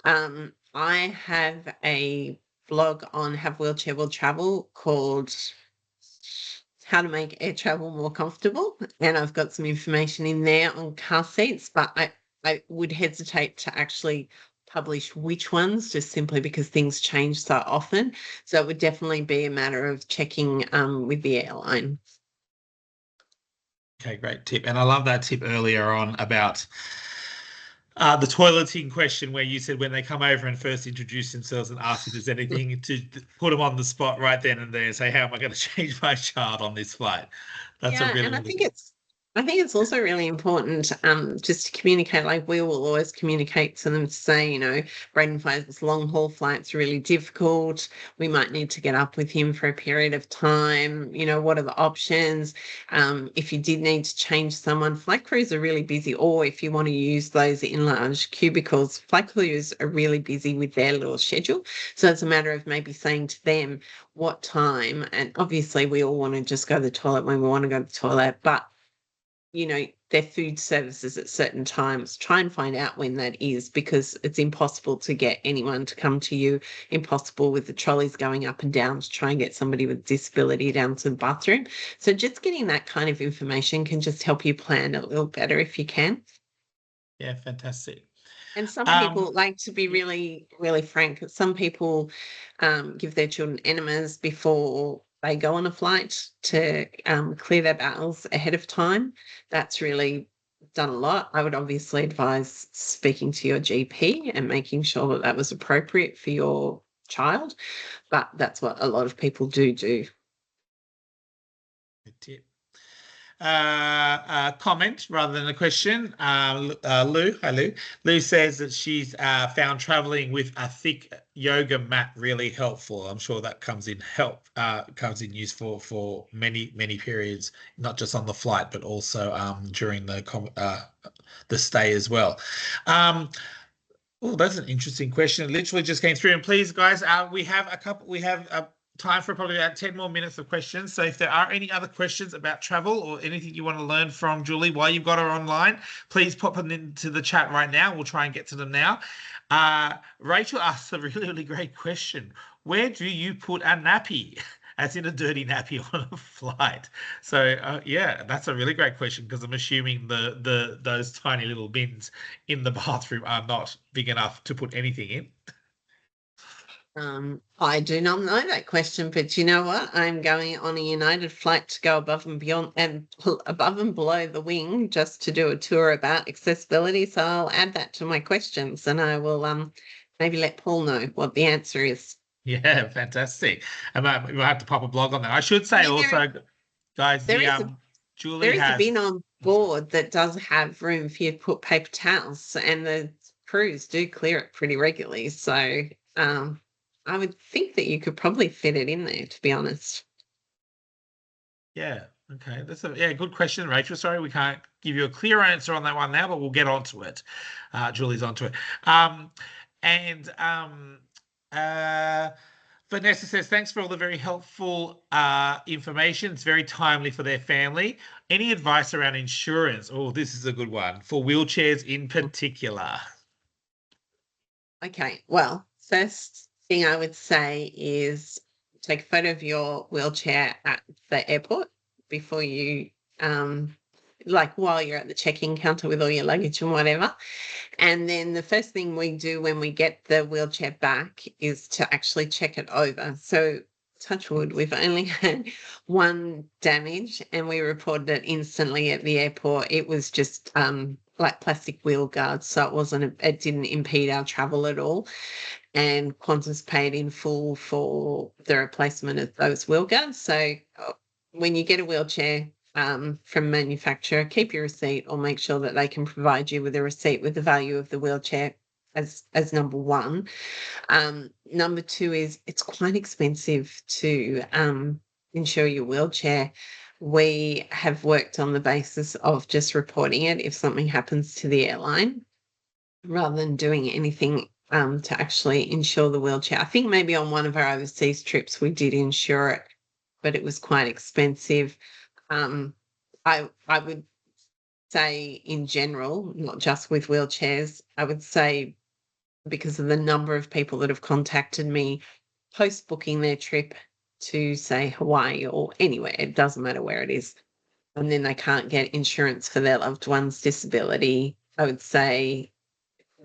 I have a blog on Have Wheelchair Will Travel called How to Make Air Travel More Comfortable, and I've got some information in there on car seats, but I would hesitate to actually publish which ones, just simply because things change so often. So it would definitely be a matter of checking with the airline. Okay, great tip. And I love that tip earlier on about the toileting question, where you said when they come over and first introduce themselves and ask if there's anything, to put them on the spot right then and there and say, how am I going to change my child on this flight? That's a really, And I think it's also really important just to communicate. Like, we will always communicate to them to say, Braden finds this long haul flight's really difficult. We might need to get up with him for a period of time. What are the options? If you did need to change someone, flight crews are really busy, or if you want to use those enlarged cubicles, flight crews are really busy with their little schedule. So it's a matter of maybe saying to them what time, and obviously we all want to just go to the toilet when we want to go to the toilet, but their food services at certain times, try and find out when that is, because it's impossible to get anyone to come to you, impossible with the trolleys going up and down to try and get somebody with disability down to the bathroom. So just getting that kind of information can just help you plan a little better if you can. Yeah, fantastic. And some people, like, to be really, really frank, some people give their children enemas before they go on a flight to clear their bowels ahead of time. That's really done a lot. I would obviously advise speaking to your GP and making sure that that was appropriate for your child, but that's what a lot of people do. Good tip. Comment rather than a question. Lou, hi Lou. Lou says that she's found traveling with a thick yoga mat really helpful. I'm sure that comes in use for many periods, not just on the flight, but also during the stay as well. Oh, that's an interesting question. It literally just came through. And please, guys, we have time for probably about 10 more minutes of questions. So if there are any other questions about travel or anything you want to learn from Julie while you've got her online, please pop them into the chat right now. We'll try and get to them now. Rachel asked a really, really great question. Where do you put a nappy? As in a dirty nappy on a flight. So yeah, that's a really great question because I'm assuming those tiny little bins in the bathroom are not big enough to put anything in. I do not know that question, but you know what? I'm going on a United flight to go above and beyond and above and below the wing just to do a tour about accessibility. So I'll add that to my questions, and I will maybe let Paul know what the answer is. Yeah, fantastic. And we'll have to pop a blog on that. I should say Yeah, also, guys, there the is a Julie there is a has. bin on board that does have room for you to put paper towels, and the crews do clear it pretty regularly. So I would think that you could probably fit it in there, to be honest. Yeah. Okay. That's a good question, Rachel. Sorry, we can't give you a clear answer on that one now, but we'll get onto it. Julie's onto it. And Vanessa says, thanks for all the very helpful information. It's very timely for their family. Any advice around insurance? Oh, this is a good one for wheelchairs in particular. Okay, well, first thing I would say is take a photo of your wheelchair at the airport before you, like while you're at the check-in counter with all your luggage and whatever. And then the first thing we do when we get the wheelchair back is to actually check it over. So touch wood, we've only had one damage and we reported it instantly at the airport. It was just like plastic wheel guards, so it didn't impede our travel at all. And Qantas paid in full for the replacement of those wheel guards. So when you get a wheelchair from manufacturer, keep your receipt or make sure that they can provide you with a receipt with the value of the wheelchair as number one. Number two is it's quite expensive to insure your wheelchair. We have worked on the basis of just reporting it if something happens to the airline rather than doing anything to actually insure the wheelchair. I think maybe on one of our overseas trips we did insure it, but it was quite expensive. I would say in general, not just with wheelchairs, I would say because of the number of people that have contacted me post booking their trip to say Hawaii or anywhere, it doesn't matter where it is, and then they can't get insurance for their loved one's disability. I would say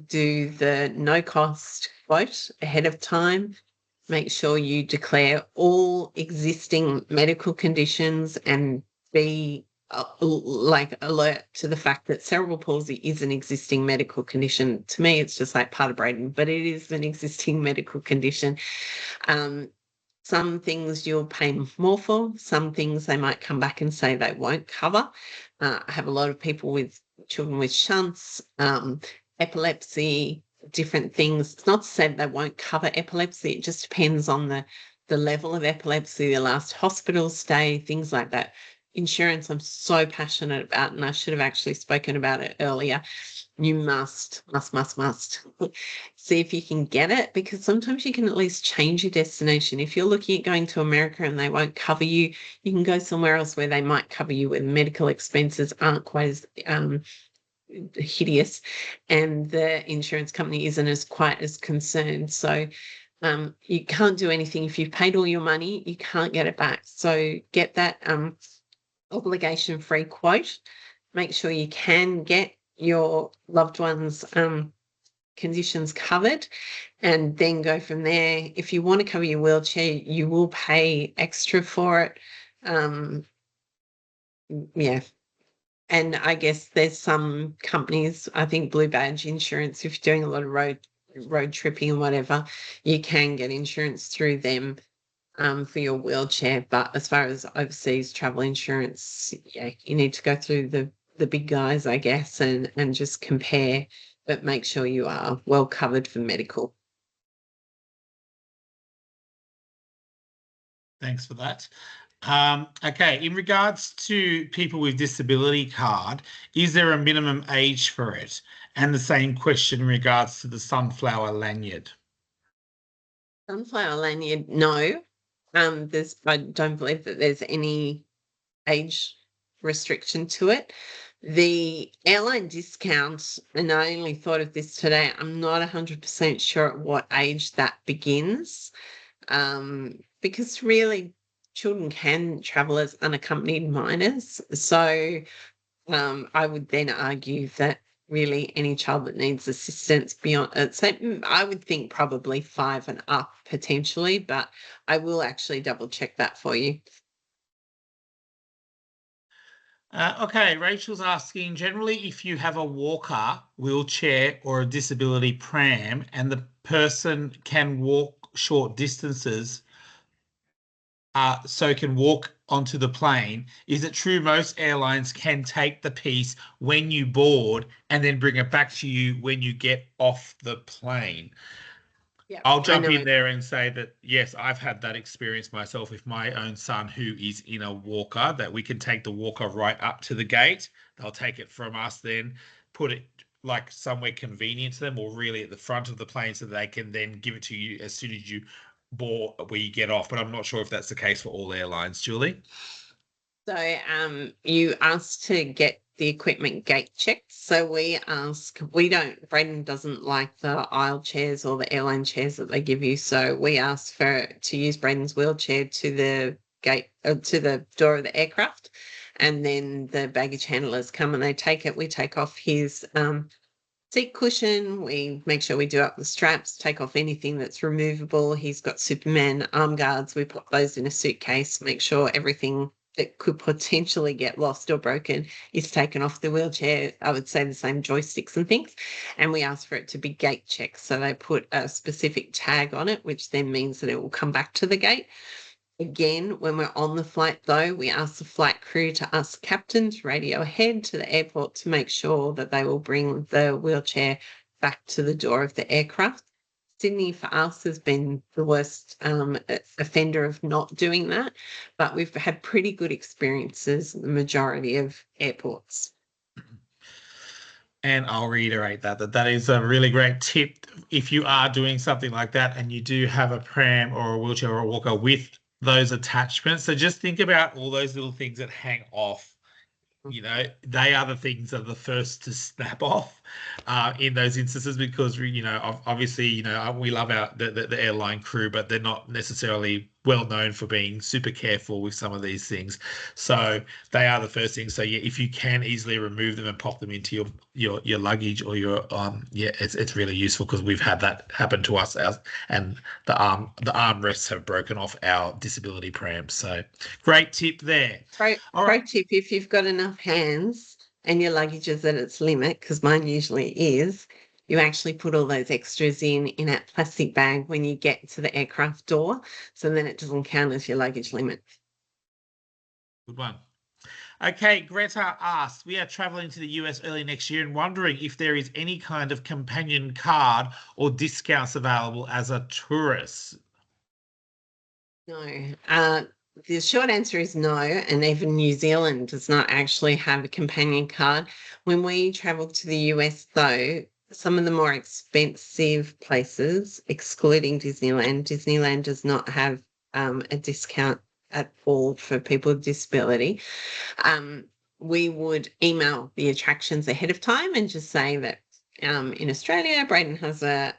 do the no cost quote ahead of time. Make sure you declare all existing medical conditions and be like alert to the fact that cerebral palsy is an existing medical condition. To me, it's just like part of Braden, but it is an existing medical condition. Some things you'll pay more for, some things they might come back and say they won't cover. I have a lot of people with children with shunts, epilepsy, different things. It's not to say they won't cover epilepsy. It just depends on the level of epilepsy, the last hospital stay, things like that. Insurance, I'm so passionate about, and I should have actually spoken about it earlier. You must see if you can get it, because sometimes you can at least change your destination. If you're looking at going to America and they won't cover you, you can go somewhere else where they might cover you, where medical expenses aren't quite as hideous and the insurance company isn't as quite as concerned. So you can't do anything. If you've paid all your money, you can't get it back. So get that obligation-free quote. Make sure you can get your loved one's conditions covered, and then go from there. If you want to cover your wheelchair, you will pay extra for it. Yeah. And I guess there's some companies, I think Blue Badge Insurance, if you're doing a lot of road tripping and whatever, you can get insurance through them for your wheelchair. But as far as overseas travel insurance, yeah, you need to go through the big guys, I guess, and just compare, but make sure you are well covered for medical. Thanks for that. Okay, in regards to people with disability card, is there a minimum age for it? And the same question in regards to the sunflower lanyard. Sunflower lanyard, no. I don't believe that there's any age restriction to it. The airline discount, and I only thought of this today, I'm not 100% sure at what age that begins, because really children can travel as unaccompanied minors. So I would then argue that really any child that needs assistance beyond, so I would think probably 5 and up potentially, but I will actually double check that for you. Okay, Rachel's asking, generally, if you have a walker, wheelchair, or a disability pram, and the person can walk short distances, so can walk onto the plane, is it true most airlines can take the piece when you board and then bring it back to you when you get off the plane? Yeah, I'll I jump know. in there and say that, yes, I've had that experience myself with my own son who is in a walker, that we can take the walker right up to the gate. They'll take it from us, then put it like somewhere convenient to them or really at the front of the plane so they can then give it to you as soon as you board where you get off. But I'm not sure if that's the case for all airlines, Julie. So you asked to get the equipment gate checked. So Braden doesn't like the aisle chairs or the airline chairs that they give you. So we asked to use Braden's wheelchair to the gate, to the door of the aircraft. And then the baggage handlers come and they take it. We take off his seat cushion. We make sure we do up the straps, take off anything that's removable. He's got Superman arm guards. We put those in a suitcase, make sure everything that could potentially get lost or broken is taken off the wheelchair. I would say the same joysticks and things. And we ask for it to be gate checked. So they put a specific tag on it, which then means that it will come back to the gate. Again, when we're on the flight, though, we ask the flight crew to ask captain to radio ahead to the airport to make sure that they will bring the wheelchair back to the door of the aircraft. Sydney for us has been the worst offender of not doing that, but we've had pretty good experiences in the majority of airports. And I'll reiterate that is a really great tip if you are doing something like that and you do have a pram or a wheelchair or a walker with those attachments. So just think about all those little things that hang off. They are the things that are the first to snap off in those instances because obviously we love the airline crew, but they're not necessarily well known for being super careful with some of these things. So they are the first things. So yeah, if you can easily remove them and pop them into your luggage or your it's really useful because we've had that happen to us and the armrests have broken off our disability prams. So great tip there. All Pro right. tip, if you've got enough hands and your luggage is at its limit, because mine usually is, you actually put all those extras in a plastic bag when you get to the aircraft door. So then it doesn't count as your luggage limit. Good one. Okay, Greta asks, we are traveling to the US early next year and wondering if there is any kind of companion card or discounts available as a tourist. No. The short answer is no, and even New Zealand does not actually have a companion card. When we travel to the US, though, some of the more expensive places, excluding Disneyland does not have a discount at all for people with disability. Um, we would email the attractions ahead of time and just say that in Australia, Braden has a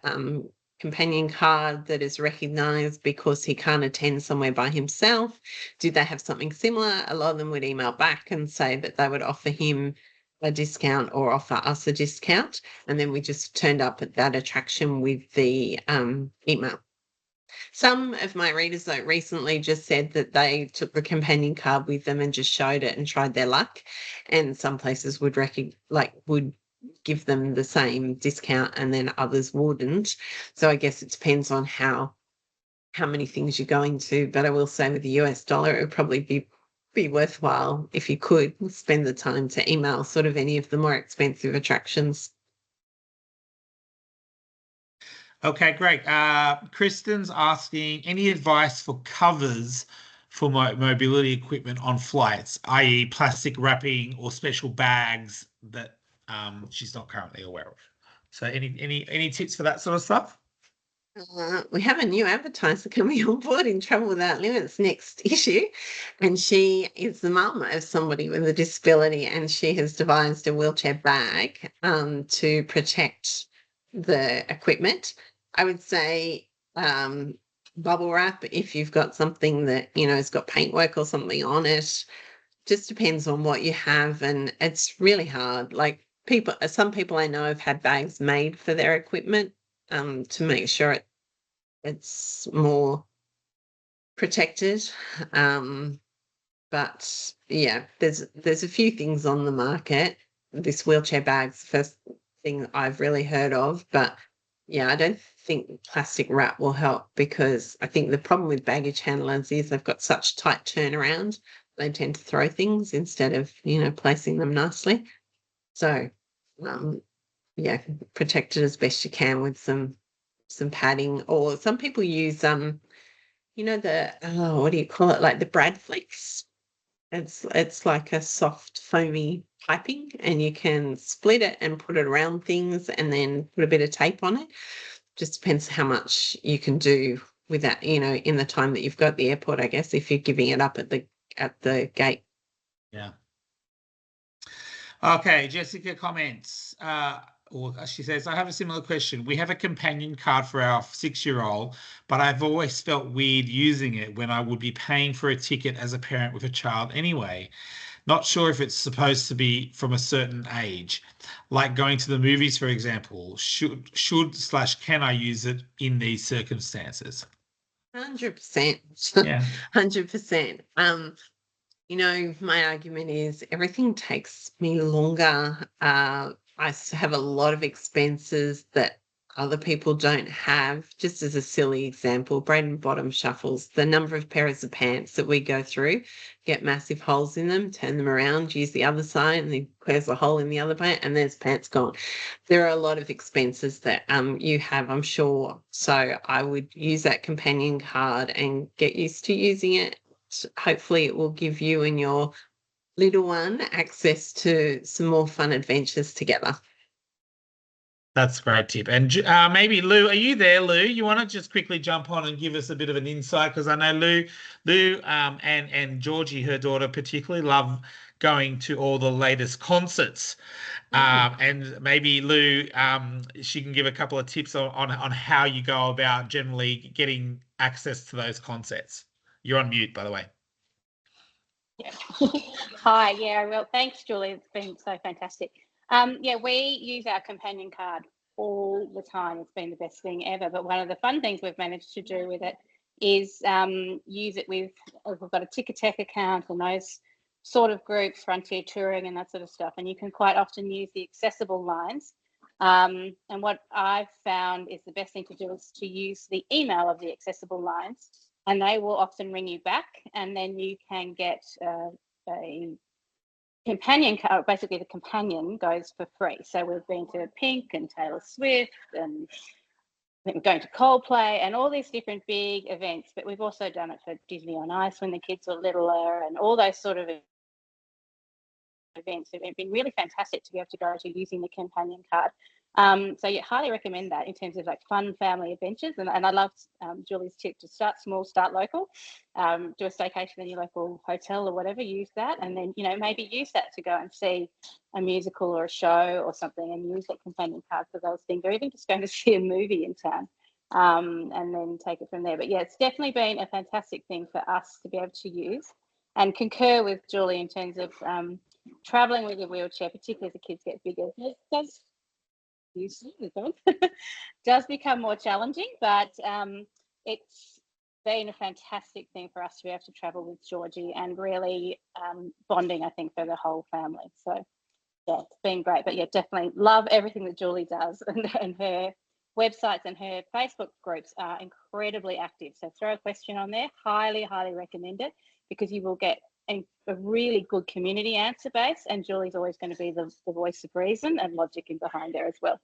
companion card that is recognised because he can't attend somewhere by himself. Did they have something similar? A lot of them would email back and say that they would offer him a discount or offer us a discount. And then we just turned up at that attraction with the email. Some of my readers, though, recently just said that they took the companion card with them and just showed it and tried their luck. And some places would would give them the same discount and then others wouldn't. So I guess it depends on how many things you're going to. But I will say with the US dollar, it would probably be worthwhile if you could spend the time to email sort of any of the more expensive attractions. Okay, great. Kristen's asking any advice for covers for mobility equipment on flights, i.e., plastic wrapping or special bags that she's not currently aware of. So, any tips for that sort of stuff? We have a new advertiser coming on board in Travel Without Limits next issue, and she is the mum of somebody with a disability, and she has devised a wheelchair bag to protect the equipment. I would say bubble wrap if you've got something that has got paintwork or something on it. Just depends on what you have, and it's really hard. Like some people I know have had bags made for their equipment to make sure it's more protected. But yeah, there's a few things on the market. This wheelchair bag's the first thing I've really heard of, but yeah, I don't think plastic wrap will help, because I think the problem with baggage handlers is they've got such tight turnaround. They tend to throw things instead of, placing them nicely. So, yeah, protect it as best you can with some padding, or some people use what do you call it, like the Bradflex. It's like a soft foamy piping, and you can split it and put it around things and then put a bit of tape on it. Just depends how much you can do with that, in the time that you've got at the airport, I guess, if you're giving it up at the gate. Yeah. Okay, Jessica comments. She says, I have a similar question. We have a companion card for our 6-year-old, but I've always felt weird using it when I would be paying for a ticket as a parent with a child anyway. Not sure if it's supposed to be from a certain age, like going to the movies, for example. Should/can I use it in these circumstances? 100%. Yeah. 100%. My argument is everything takes me longer. I have a lot of expenses that other people don't have. Just as a silly example, Braden bottom shuffles, the number of pairs of pants that we go through, get massive holes in them, turn them around, use the other side, and then there's a hole in the other pant, and there's pants gone. There are a lot of expenses that you have, I'm sure. So I would use that companion card and get used to using it. Hopefully it will give you and your little one access to some more fun adventures together. That's a great tip. And maybe Lou, are you there, Lou? You want to just quickly jump on and give us a bit of an insight? Because I know Lou, and Georgie, her daughter, particularly love going to all the latest concerts. And maybe Lou, she can give a couple of tips on how you go about generally getting access to those concerts. You're on mute, by the way. Yeah. Hi. Yeah. Well, thanks, Julie. It's been so fantastic. Yeah, we use our companion card all the time. It's been the best thing ever. But one of the fun things we've managed to do with it is use it with, we've got a Ticketek account and those sort of groups, Frontier Touring and that sort of stuff. And you can quite often use the accessible lines. And what I've found is the best thing to do is to use the email of the accessible lines, and they will often ring you back, and then you can get a companion card. Basically, the companion goes for free. So we've been to Pink and Taylor Swift, and I think we're going to Coldplay and all these different big events, but we've also done it for Disney on Ice when the kids were littler, and all those sort of events have been really fantastic to be able to go to using the companion card. So yeah, highly recommend that in terms of like fun family adventures. And I loved Julie's tip to start small, start local, do a staycation in your local hotel or whatever, use that, and then maybe use that to go and see a musical or a show or something, and use that companion card for those things, or even just going to see a movie in town, and then take it from there. But yeah, it's definitely been a fantastic thing for us to be able to use, and concur with Julie in terms of traveling with your wheelchair, particularly as the kids get bigger. It does become more challenging, but it's been a fantastic thing for us to be able to travel with Georgie, and really bonding, I think, for the whole family. So yeah, it's been great. But yeah, definitely love everything that Julie does, and her websites and her Facebook groups are incredibly active. So throw a question on there. Highly recommend it, because you will get a really good community answer base, and Julie's always going to be the voice of reason and logic in behind there as well.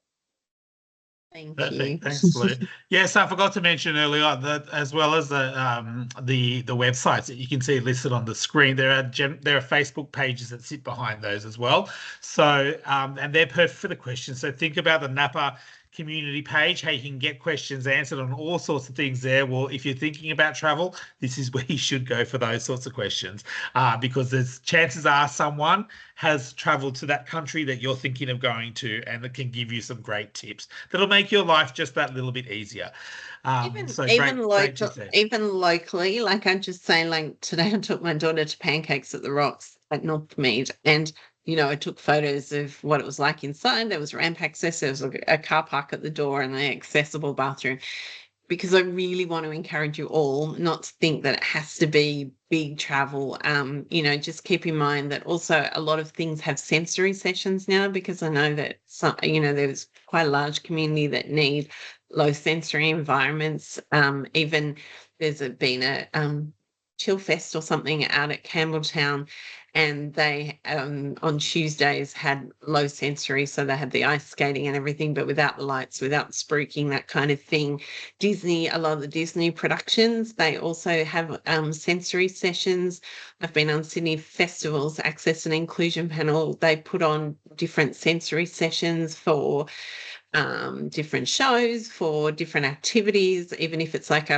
Thank Perfect. you. Thanks, Lou. Yes, I forgot to mention earlier that, as well as the websites that you can see listed on the screen, there are Facebook pages that sit behind those as well. So and they're perfect for the questions. So think about the NAPA community page, how you can get questions answered on all sorts of things there. Well, if you're thinking about travel, this is where you should go for those sorts of questions, because there's chances are someone has traveled to that country that you're thinking of going to, and it can give you some great tips that'll make your life just that little bit easier. Even locally, like I'm just saying, like today I took my daughter to Pancakes at the Rocks at Northmead, and I took photos of what it was like inside. There was ramp access, there was a car park at the door, and an accessible bathroom. Because I really want to encourage you all not to think that it has to be big travel. Just keep in mind that also a lot of things have sensory sessions now, because I know that there's quite a large community that need low sensory environments. Even been a chill fest or something out at Campbelltown, and they on Tuesdays had low sensory, so they had the ice skating and everything, but without the lights, without spruiking, that kind of thing. A lot of the Disney productions, they also have sensory sessions. I've been on Sydney Festival's Access and Inclusion panel. They put on different sensory sessions for different shows, for different activities, even if it's like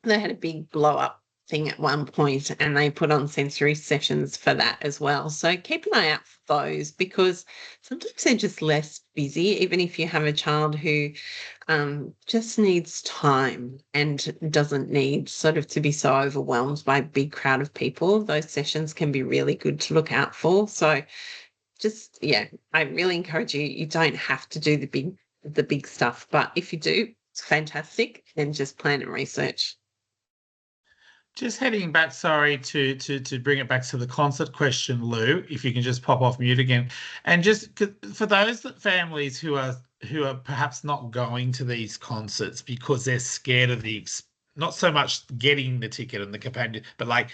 they had a big blow up thing at one point, and they put on sensory sessions for that as well. So keep an eye out for those, because sometimes they're just less busy, even if you have a child who just needs time and doesn't need sort of to be so overwhelmed by a big crowd of people. Those sessions can be really good to look out for. So I really encourage you. You don't have to do the big stuff, but if you do, it's fantastic, and just plan and research. Just heading back, sorry, to bring it back to the concert question, Lou, if you can just pop off mute again. And just for those families who are perhaps not going to these concerts because they're scared of not so much getting the ticket and the companion, but like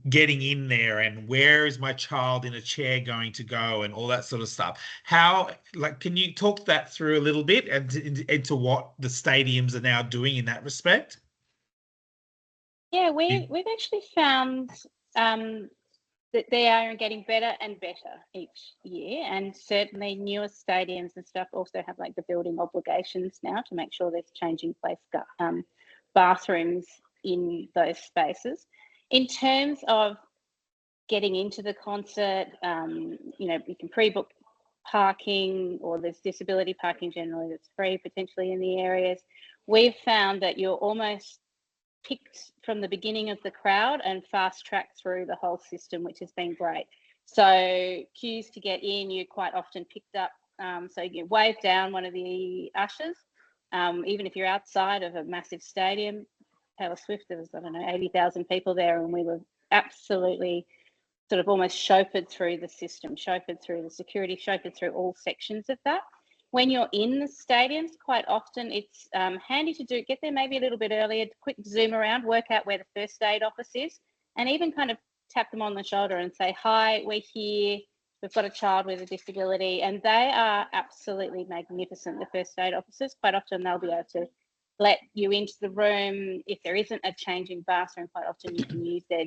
getting in there, and where is my child in a chair going to go, and all that sort of stuff. Can you talk that through a little bit, and into what the stadiums are now doing in that respect? Yeah, we've actually found that they are getting better and better each year, and certainly newer stadiums and stuff also have like the building obligations now to make sure there's changing place bathrooms in those spaces. In terms of getting into the concert, you can pre-book parking, or there's disability parking generally that's free potentially in the areas. We've found that you're almost picked from the beginning of the crowd and fast tracked through the whole system, which has been great. So queues to get in, you're quite often picked up. So you wave down one of the ushers, even if you're outside of a massive stadium. Taylor Swift, there was, 80,000 people there, and we were absolutely sort of almost chauffeured through the system, chauffeured through the security, chauffeured through all sections of that. When you're in the stadiums, quite often it's handy to get there maybe a little bit earlier, quick zoom around, work out where the first aid office is, and even kind of tap them on the shoulder and say, hi, we're here, we've got a child with a disability. And they are absolutely magnificent, the first aid officers. Quite often they'll be able to let you into the room. If there isn't a changing bathroom, quite often you can use their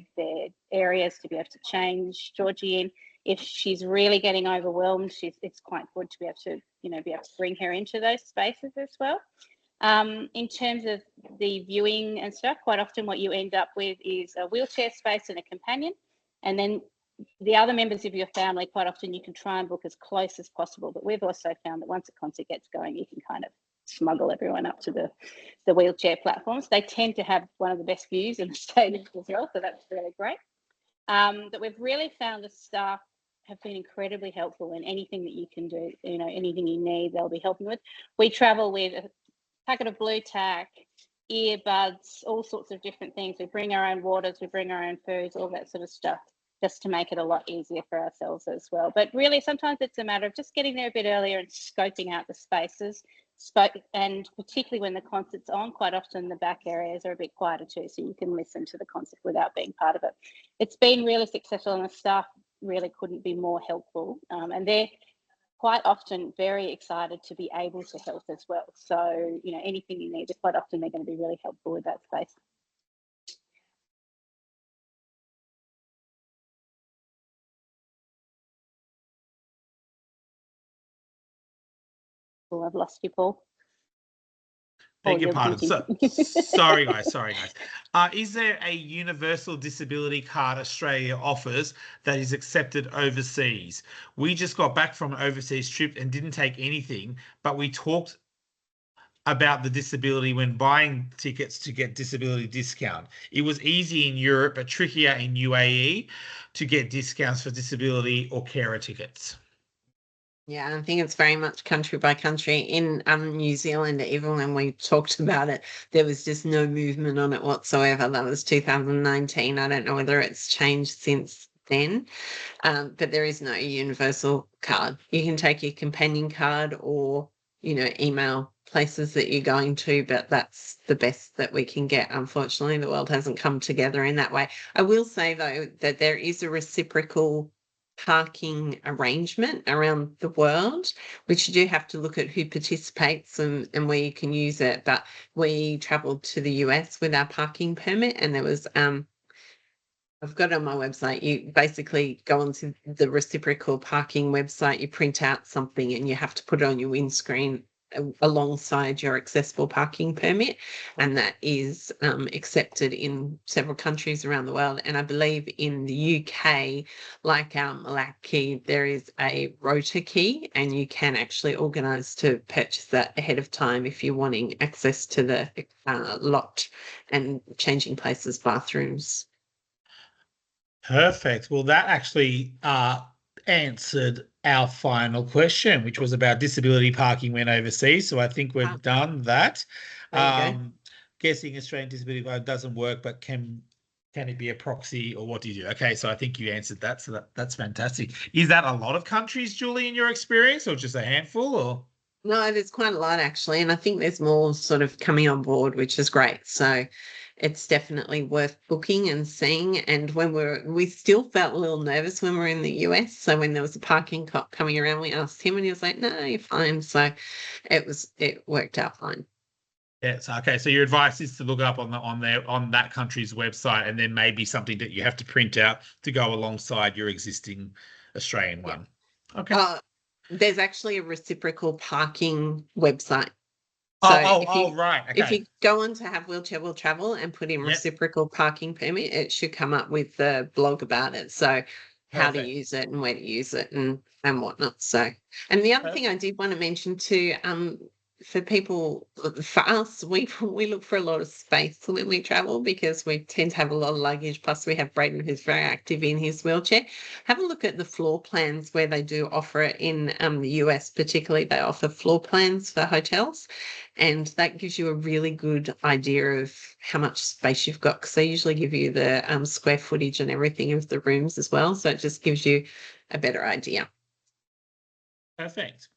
areas to be able to change Georgie in. If she's really getting overwhelmed, it's quite good to be able to, bring her into those spaces as well. In terms of the viewing and stuff, quite often what you end up with is a wheelchair space and a companion. And then the other members of your family, quite often you can try and book as close as possible. But we've also found that once a concert gets going, you can kind of smuggle everyone up to the wheelchair platforms. They tend to have one of the best views in the stadium as well, so that's really great. That we've really found the staff have been incredibly helpful in anything that you can do, anything you need, they'll be helping with. We travel with a packet of blue tack, earbuds, all sorts of different things. We bring our own waters, we bring our own foods, all that sort of stuff, just to make it a lot easier for ourselves as well. But really, sometimes it's a matter of just getting there a bit earlier and scoping out the spaces. And particularly when the concert's on, quite often the back areas are a bit quieter too, so you can listen to the concert without being part of it. It's been really successful, and the staff really couldn't be more helpful. And they're quite often very excited to be able to help as well. So, anything you need, quite often they're going to be really helpful with that space. Oh, I've lost you, Paul. Beg your you'll pardon. continue. Sorry, guys. Is there a universal disability card Australia offers that is accepted overseas? We just got back from an overseas trip and didn't take anything, but we talked about the disability when buying tickets to get disability discount. It was easy in Europe, but trickier in UAE to get discounts for disability or carer tickets. Yeah, I think it's very much country by country. In New Zealand, even when we talked about it, there was just no movement on it whatsoever. That was 2019. I don't know whether it's changed since then, but there is no universal card. You can take your companion card or, email places that you're going to, but that's the best that we can get. Unfortunately, the world hasn't come together in that way. I will say, though, that there is a reciprocal parking arrangement around the world, which you do have to look at who participates and where you can use it. But we traveled to the US with our parking permit, and there was I've got it on my website. You basically go onto the reciprocal parking website, you print out something, and you have to put it on your windscreen alongside your accessible parking permit, and that is accepted in several countries around the world. And I believe in the UK, like our Malacca, there is a rota key, and you can actually organise to purchase that ahead of time if you're wanting access to the lot and changing places, bathrooms. Perfect. Well, that actually answered our final question, which was about disability parking when overseas. So I think we've done that. There you go. Guessing Australian disability card doesn't work, but can it be a proxy, or what do you do? Okay, so I think you answered that. So that's fantastic. Is that a lot of countries, Julie, in your experience, or just a handful? Or No, there's quite a lot actually, and I think there's more sort of coming on board, which is great. So it's definitely worth booking and seeing. And when we still felt a little nervous when we were in the US. So when there was a parking cop coming around, we asked him, and he was like, "No, you're fine." So it worked out fine. yes, okay. So your advice is to look up on that country's website, and then maybe something that you have to print out to go alongside your existing Australian one. Okay. There's actually a reciprocal parking website. So Right. Okay. if you go on to Have Wheelchair Will Travel and put in Yep. reciprocal parking permit, it should come up with the blog about it. So how to Perfect. use it and where to use it and whatnot. So, and the other thing I did want to mention too, for people, for us, we look for a lot of space when we travel because we tend to have a lot of luggage. Plus, we have Braden, who's very active in his wheelchair. Have a look at the floor plans where they do offer it in the US, particularly. They offer floor plans for hotels, and that gives you a really good idea of how much space you've got, because they usually give you the square footage and everything of the rooms as well. So it just gives you a better idea. Perfect.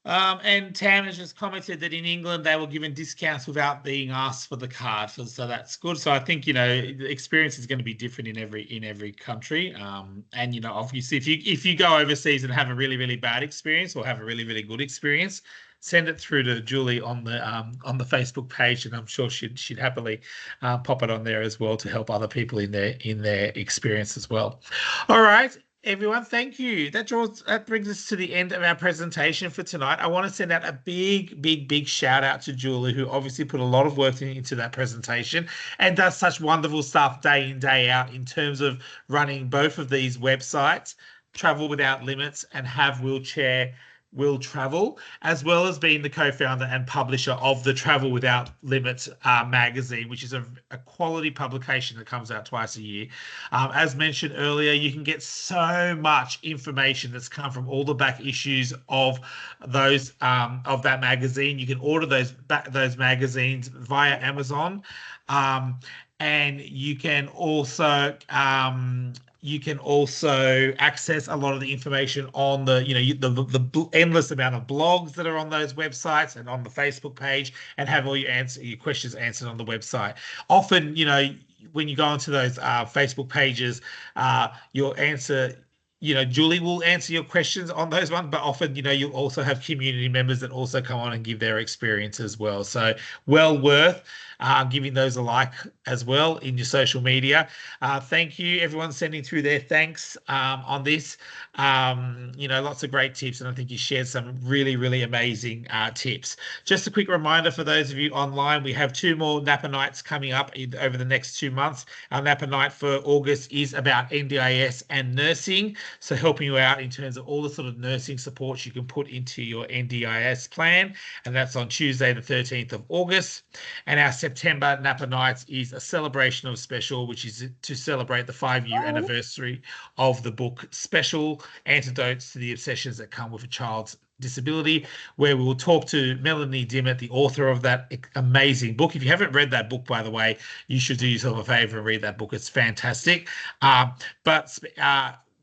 And Tam has just commented that in England they were given discounts without being asked for the card, so that's good. So I think the experience is going to be different in every country. And obviously if you go overseas and have a really, really bad experience or have a really, really good experience, send it through to Julie on the Facebook page, and I'm sure she'd happily pop it on there as well to help other people in their experience as well. All right. Everyone, thank you. That brings us to the end of our presentation for tonight. I want to send out a big, big, big shout out to Julie, who obviously put a lot of work into that presentation and does such wonderful stuff day in, day out in terms of running both of these websites, Travel Without Limits and Have Wheelchair Will Travel, as well as being the co-founder and publisher of the Travel Without Limits magazine, which is a quality publication that comes out twice a year. As mentioned earlier, you can get so much information that's come from all the back issues of those of that magazine. You can order those magazines via Amazon, and you can also access a lot of the information on the endless amount of blogs that are on those websites and on the Facebook page, and have all your questions answered on the website. Often, when you go onto those Facebook pages, you'll answer Julie will answer your questions on those ones, but often, you'll also have community members that also come on and give their experience as well. So well worth giving those a like as well in your social media. Thank you, everyone sending through their thanks on this. Lots of great tips, and I think you shared some really, really amazing tips. Just a quick reminder for those of you online, we have 2 more NAPA nights coming up over the next 2 months. Our NAPA night for August is about NDIS and nursing. So helping you out in terms of all the sort of nursing supports you can put into your NDIS plan. And that's on Tuesday, the 13th of August. And our September NAPA Nights is a celebration of special, which is to celebrate the 5-year anniversary of the book Special Antidotes to the Obsessions That Come with a Child's Disability, where we will talk to Melanie Dimmitt, the author of that amazing book. If you haven't read that book, by the way, you should do yourself a favor and read that book. It's fantastic.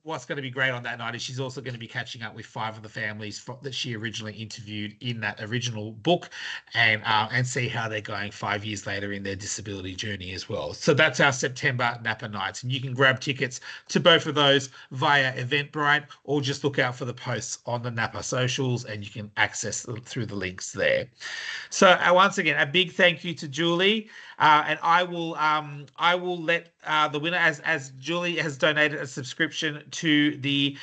What's going to be great on that night is she's also going to be catching up with 5 of the families that she originally interviewed in that original book, and see how they're going 5 years later in their disability journey as well. So that's our September NAPA nights, and you can grab tickets to both of those via Eventbrite, or just look out for the posts on the NAPA socials, and you can access them through the links there. So once again, a big thank you to Julie, and I will let the winner, as Julie has donated a subscription to the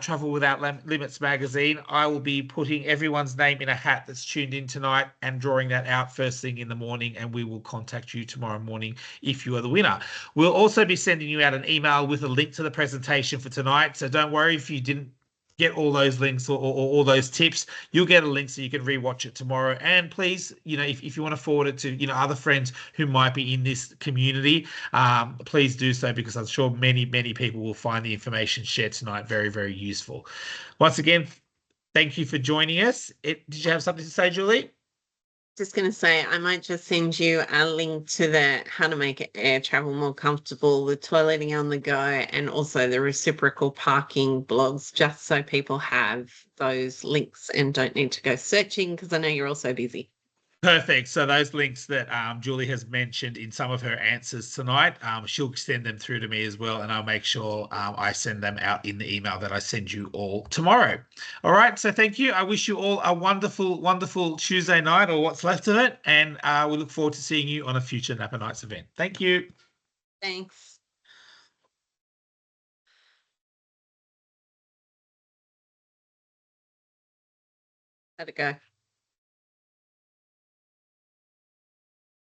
Travel Without Limits magazine. I will be putting everyone's name in a hat that's tuned in tonight and drawing that out first thing in the morning, and we will contact you tomorrow morning if you are the winner. We'll also be sending you out an email with a link to the presentation for tonight, so don't worry if you didn't get all those links or all those tips. You'll get a link so you can rewatch it tomorrow. And please, if you want to forward it to other friends who might be in this community, please do so, because I'm sure many people will find the information shared tonight very, very useful. Once again, thank you for joining us. Did you have something to say, Julie? Just going to say, I might just send you a link to the how to make air travel more comfortable, the toileting on the go, and also the reciprocal parking blogs, just so people have those links and don't need to go searching, because I know you're all so busy. Perfect. So those links that Julie has mentioned in some of her answers tonight, she'll send them through to me as well, and I'll make sure I send them out in the email that I send you all tomorrow. All right. So thank you. I wish you all a wonderful, wonderful Tuesday night, or what's left of it, and we look forward to seeing you on a future NAPA Nights event. Thank you. Thanks. How'd it go?